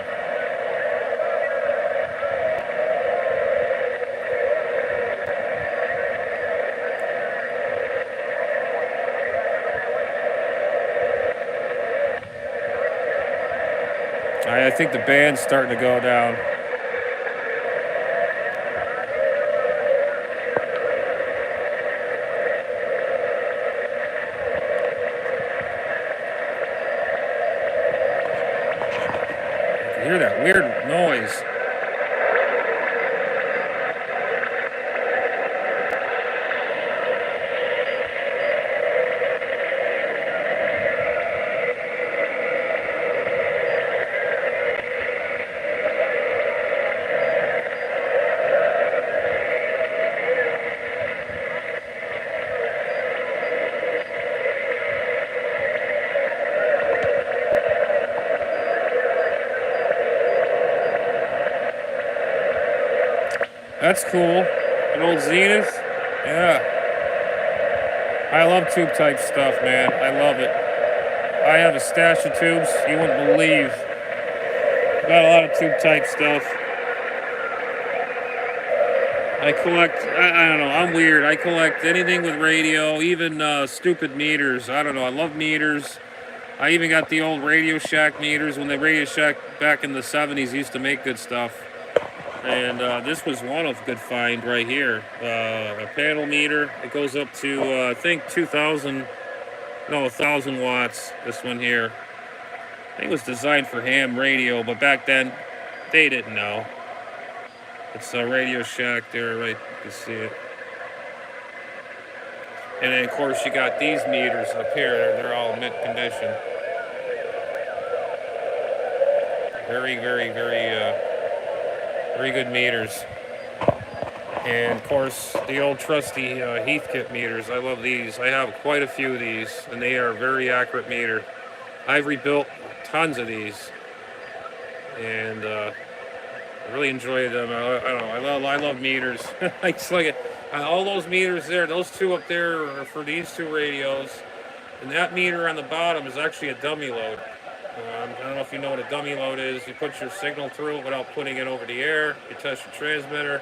I think the band's starting to go down. I can hear that weird noise. That's cool. An old Zenith. Yeah. I love tube type stuff, man. I love it. I have a stash of tubes you wouldn't believe. Got a lot of tube type stuff. I collect, I don't know, I'm weird. I collect anything with radio, even stupid meters. I don't know, I love meters. I even got the old Radio Shack meters when the Radio Shack back in the 70s used to make good stuff. And this was one of good find right here. A panel meter. It goes up to, I think, 1,000 watts. This one here. I think it was designed for ham radio, but back then, they didn't know. It's a Radio Shack there, right? You can see it. And then of course you got these meters up here. They're all mint condition. Very, very, very good meters. And of course, the old trusty Heathkit meters. I love these. I have quite a few of these, and they are a very accurate meter. I've rebuilt tons of these, and I really enjoy them. I don't know. I love meters. It's like all those meters there. Those two up there are for these two radios, and that meter on the bottom is actually a dummy load. I don't know if you know what a dummy load is. You put your signal through it without putting it over the air. You test your transmitter,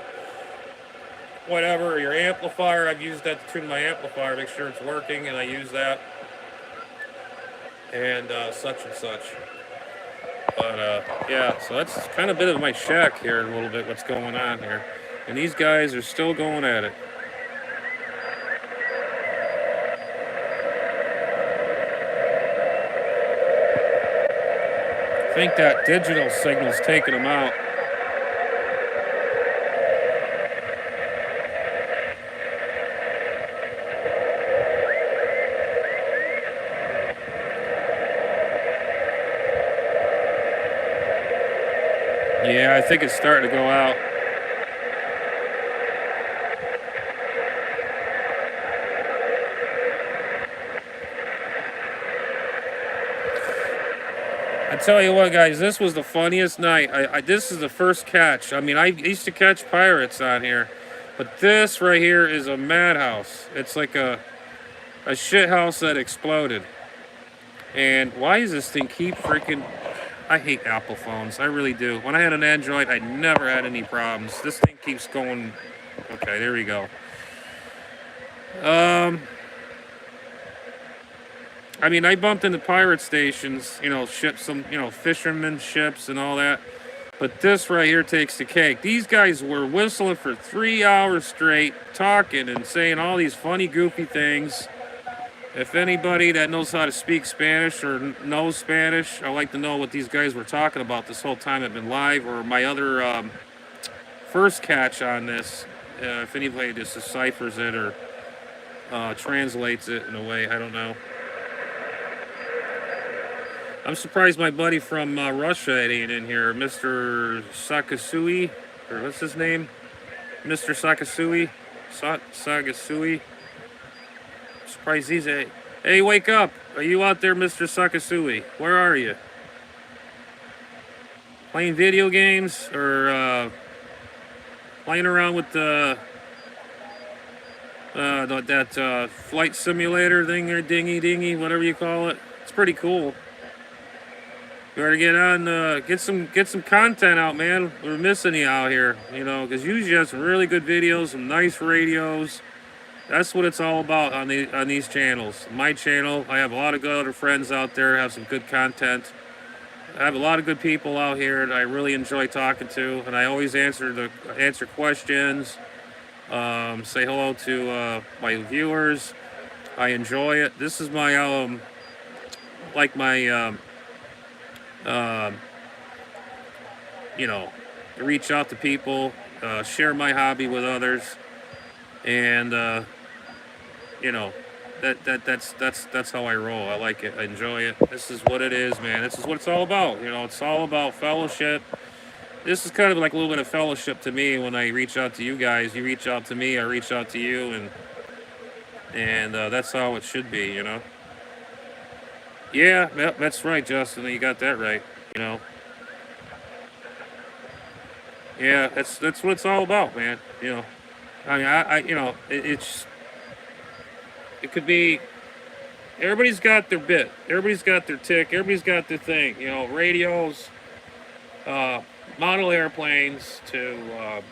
whatever, your amplifier. I've used that to tune my amplifier, make sure it's working, and I use that, and such and such. But yeah, so that's kind of a bit of my shack here, a little bit what's going on here. And these guys are still going at it. I think that digital signal's taking them out. Yeah, I think it's starting to go out. I tell you what, guys, this was the funniest night. This is the first catch. I mean, I used to catch pirates on here, but this right here is a madhouse. It's like a shit house that exploded. And why does this thing keep freaking... I hate Apple phones. I really do. When I had an Android, I never had any problems. This thing keeps going... Okay, there we go. I mean, I bumped into pirate stations, you know, ships, some, you know, fishermen ships and all that. But this right here takes the cake. These guys were whistling for 3 hours straight, talking and saying all these funny, goofy things. If anybody that knows how to speak Spanish or knows Spanish, I'd like to know what these guys were talking about this whole time I've been live, or my other first catch on this. If anybody just deciphers it or translates it in a way, I don't know. I'm surprised my buddy from Russia ain't in here, Mr. Sakasui, or what's his name? Mr. Sakasui? Sagasui? Surprised he's a... Hey, wake up! Are you out there, Mr. Sakasui? Where are you? Playing video games, or playing around with that flight simulator thing, or dingy, whatever you call it? It's pretty cool. You better get on, get some content out, man. We're missing you out here, you know, because usually you have some really good videos, some nice radios. That's what it's all about on these channels. My channel, I have a lot of good other friends out there, have some good content. I have a lot of good people out here that I really enjoy talking to, and I always answer questions, say hello to my viewers. I enjoy it. This is my you know, reach out to people, share my hobby with others, and you know, that's how I roll. I like it. I enjoy it. This is what it is, man. This is what it's all about. You know, it's all about fellowship. This is kind of like a little bit of fellowship to me when I reach out to you guys. You reach out to me, I reach out to you, and that's how it should be, you know. Yeah, that's right, Justin. You got that right. You know. Yeah, that's what it's all about, man. You know, I mean, I you know, it could be. Everybody's got their bit. Everybody's got their tick. Everybody's got their thing. You know, radios, model airplanes to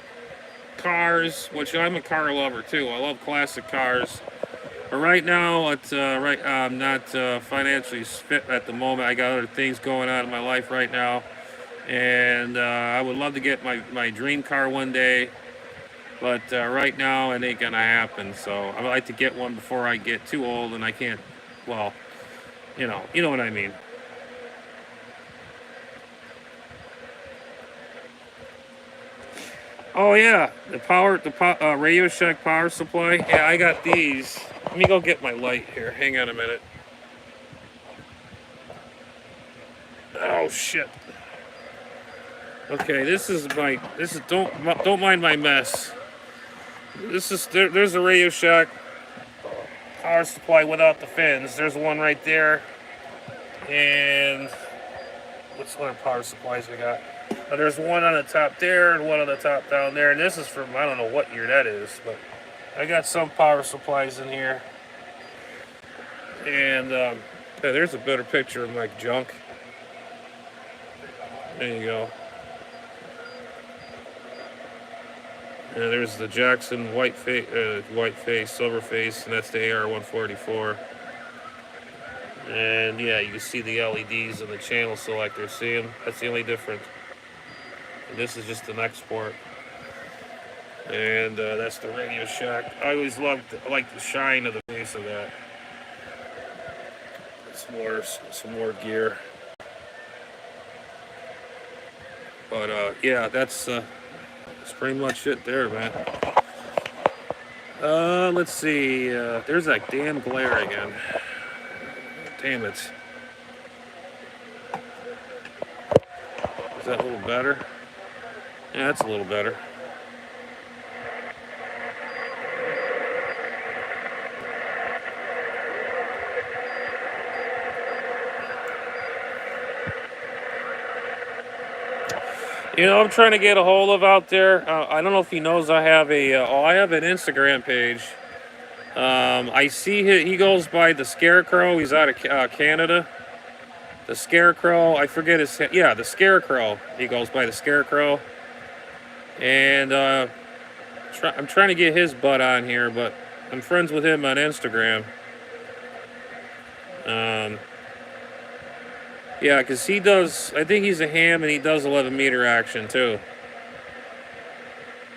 cars, which I'm a car lover too. I love classic cars. But right now, I'm not financially fit at the moment. I got other things going on in my life right now. And I would love to get my dream car one day. But right now, it ain't going to happen. So I would like to get one before I get too old and I can't, well, you know what I mean. Oh yeah, the Radio Shack power supply. Yeah, I got these. Let me go get my light here. Hang on a minute. Oh shit. Okay, this is don't mind my mess. This is there's a Radio Shack power supply without the fins. There's one right there. And what's other power supplies we got? There's one on the top there and one on the top down there. And this is from, I don't know what year that is, but I got some power supplies in here. And yeah, there's a better picture of my junk. There you go. And there's the Jackson white face, silver face, and that's the AR-144. And yeah, you can see the LEDs and the channel selector. See them? That's the only difference. And this is just an export. And that's the Radio Shack. I always like the shine of the face of that. Some more gear. But yeah, that's pretty much it there, man. Let's see. There's that damn glare again. Damn it. Is that a little better? Yeah, that's a little better. You know, I'm trying to get a hold of out there. I don't know if he knows I have I have an Instagram page. I see he goes by the Scarecrow. He's out of Canada. The Scarecrow. I forget his. Yeah, the Scarecrow. He goes by the Scarecrow. And I'm trying to get his butt on here, but I'm friends with him on Instagram. Yeah, because he does, I think he's a ham and he does 11-meter action too.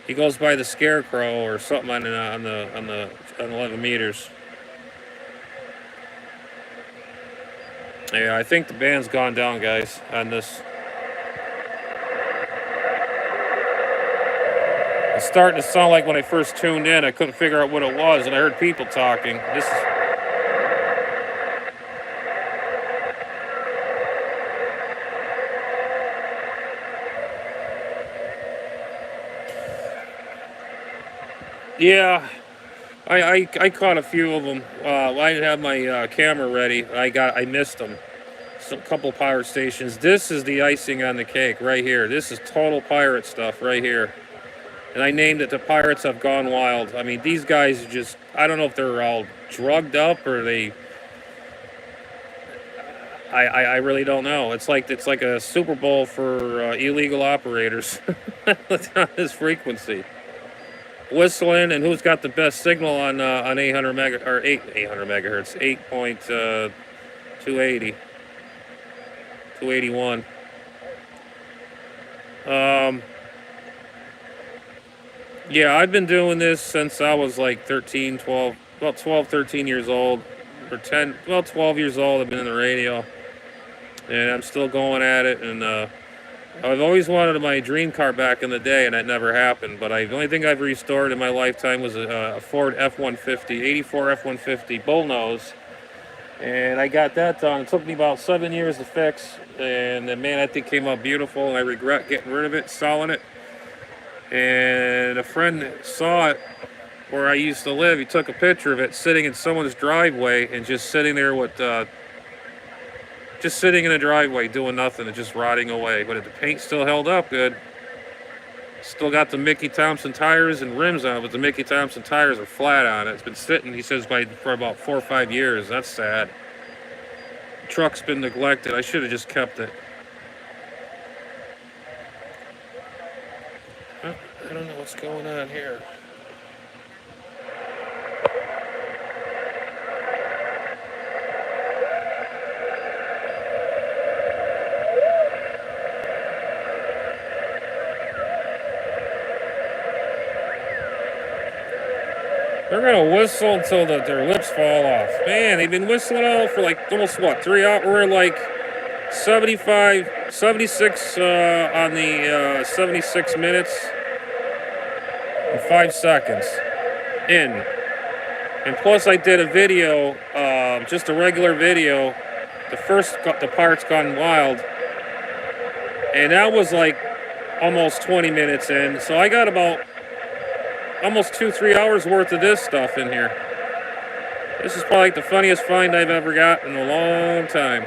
He goes by the Scarecrow or something on 11 meters. Yeah, I think the band's gone down, guys, on this. It's starting to sound like when I first tuned in, I couldn't figure out what it was, and I heard people talking. This is... Yeah, I caught a few of them. I didn't have my camera ready. I missed them. Some couple pirate stations. This is the icing on the cake right here. This is total pirate stuff right here. And I named it The Pirates Have Gone Wild. I mean, these guys just, I don't know if they're all drugged up or they... I really don't know. It's like a Super Bowl for illegal operators on this frequency. Whistling, and who's got the best signal on 800 megahertz, 8.280, 281. Yeah, I've been doing this since I was like 13, 12 years old, or 12 years old. I've been in the radio, and I'm still going at it, and I've always wanted my dream car back in the day, and that never happened. But the only thing I've restored in my lifetime was a Ford F-150, 84 F-150 bullnose. And I got that done. It took me about 7 years to fix. And man, that thing came out beautiful, and I regret getting rid of it, selling it. And a friend saw it where I used to live. He took a picture of it sitting in someone's driveway and just sitting there with... just sitting in a driveway doing nothing and just rotting away. But the paint still held up good. Still got the Mickey Thompson tires and rims on it, but the Mickey Thompson tires are flat on it. It's been sitting, he says, for about 4 or 5 years. That's sad. The truck's been neglected. I should have just kept it. I don't know what's going on here. They're gonna whistle until their lips fall off. Man, they've been whistling out for like almost 3 hours. We're like 76 on the 76 minutes and 5 seconds in. And plus, I did a video, just a regular video. The part's gone wild, and that was like almost 20 minutes in. So I got about almost 2-3 hours worth of this stuff in here. This is probably like the funniest find I've ever got in a long time.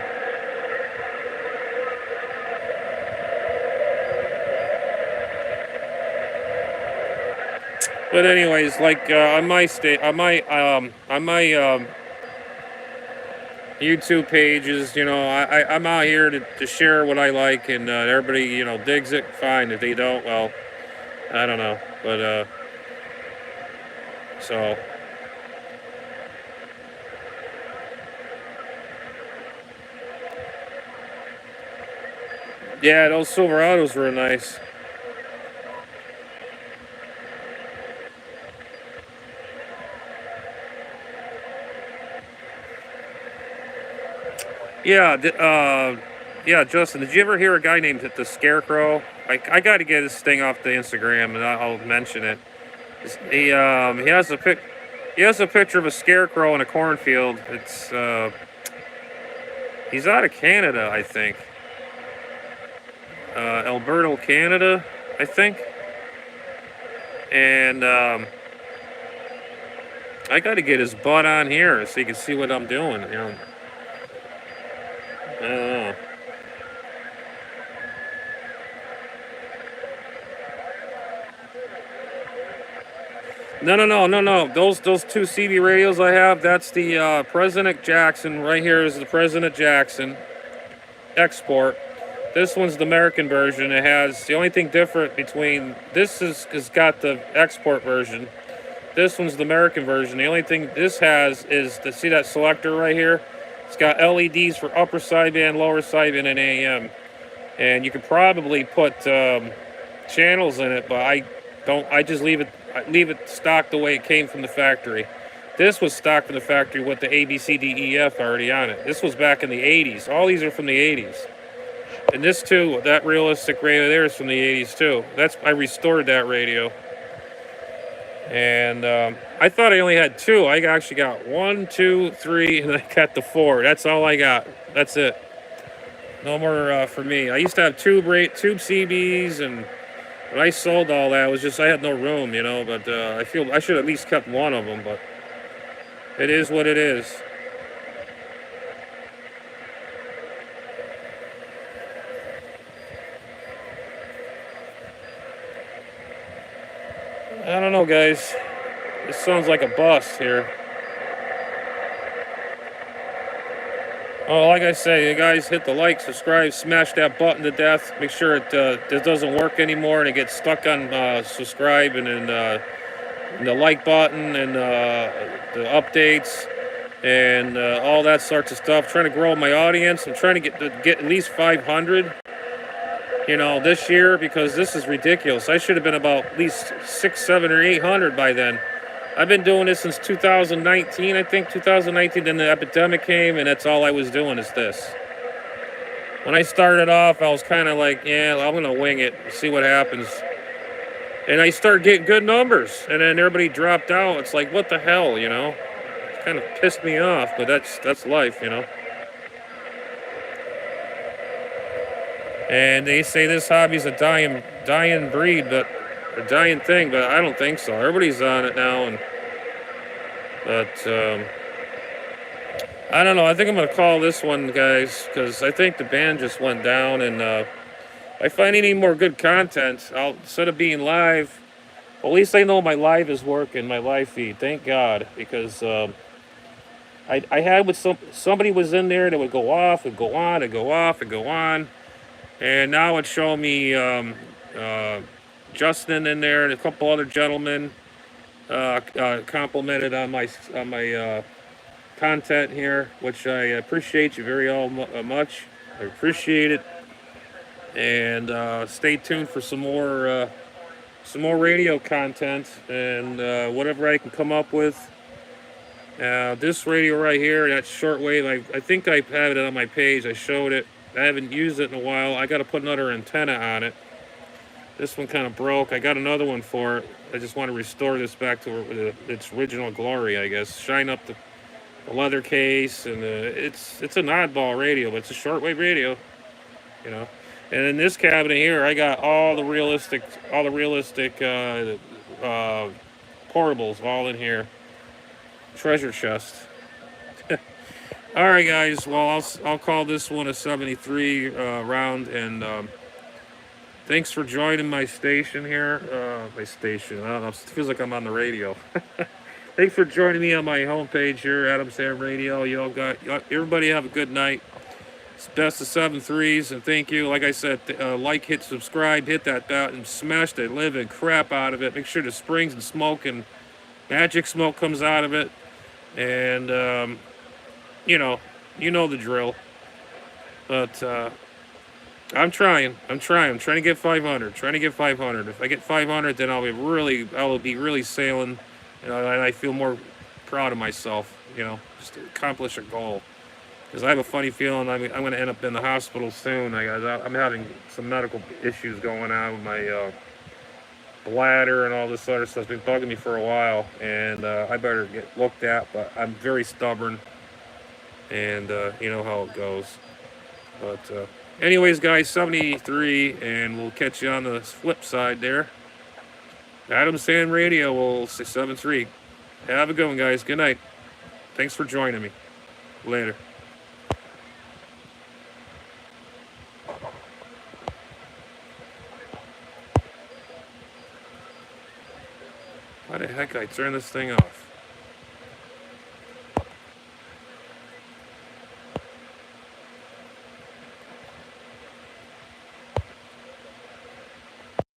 But anyways, like on my YouTube pages, you know, I'm out here to share what I like, and everybody, you know, digs it. Fine. If they don't, well, I don't know. But so. Yeah, those Silverados were nice. Yeah, yeah, Justin, did you ever hear a guy named the Scarecrow? I got to get his thing off the Instagram, and I'll mention it. He has a picture of a scarecrow in a cornfield. It's he's out of Canada, I think. Alberta, Canada, I think. And I got to get his butt on here so you can see what I'm doing. You know, I don't know. No. Those two CB radios I have, that's the President Jackson. Right here is the President Jackson export. This one's the American version. It has the only thing different between this is got the export version. This one's the American version. The only thing this has is to see that selector right here. It's got LEDs for upper sideband, lower sideband, and AM. And you could probably put channels in it, but I don't. I just leave it stock the way it came from the factory. This was stock from the factory with the ABCDEF already on it. This was back in the 80s. All these are from the 80s. And this too, that realistic radio there is from the 80s too. I restored that radio. And I thought I only had two. I actually got 1, 2, 3, and I got the 4. That's all I got. That's it. No more for me. I used to have tube CBs, and when I sold all that, it was just I had no room, you know. But I feel I should at least kept one of them. But it is what it is. I don't know, guys. This sounds like a bust here. Oh, like I say, you guys hit the like, subscribe, smash that button to death. Make sure it doesn't work anymore and it gets stuck on subscribe and the like button and the updates and all that sorts of stuff. Trying to grow my audience. I'm trying to get at least 500. You know, this year, because this is ridiculous. I should have been about at least 600, 700, or 800 by then. I've been doing this since 2019, I think, 2019. Then the epidemic came, and that's all I was doing is this. When I started off, I was kind of like, yeah, I'm going to wing it, see what happens. And I started getting good numbers, and then everybody dropped out. It's like, what the hell, you know? It kind of pissed me off, but that's life, you know? And they say this hobby's a dying breed, but a dying thing, but I don't think so. Everybody's on it now, but I don't know. I think I'm gonna call this one, guys, because I think the band just went down, and if I find any more good content, I'll instead of being live. Well, at least I know my live is working, my live feed. Thank God, because I had with somebody was in there that would go off and go on and go off and go on. And now it's showing me Justin in there and a couple other gentlemen complimented on my content here, which I appreciate you very much. I appreciate it, and stay tuned for some more radio content and whatever I can come up with. This radio right here, that's shortwave. I think I have it on my page. I showed it. I haven't used it in a while. I got to put another antenna on it. This one kind of broke. I got another one for it. I just want to restore this back to its original glory, I guess. Shine up the leather case, and it's an oddball radio, but it's a shortwave radio, you know. And in this cabinet here, I got all the realistic portables all in here. Treasure chest. All right, guys. Well, I'll call this one a 73 round, and thanks for joining my station here. My station. I don't know. It feels like I'm on the radio. Thanks for joining me on my homepage here, Adam's Ham Radio. Everybody have a good night. It's best of 7-3s, and thank you. Like I said, like, hit subscribe, hit that button, smash the living crap out of it. Make sure the springs and smoke and magic smoke comes out of it, and you know the drill. But I'm trying to get 500. If I get 500, then I'll be really sailing, and I feel more proud of myself. Just to accomplish a goal. Because I have a funny feeling I'm going to end up in the hospital soon. I'm having some medical issues going on with my bladder and all this other stuff. It's been bugging me for a while, and I better get looked at. But I'm very stubborn, and you know how it goes. But anyways, guys, 73, and we'll catch you on the flip side there. Adam's Ham Radio will say 7-3. Have a good one, guys. Good night. Thanks for joining me. Later. Why the heck I turn this thing off?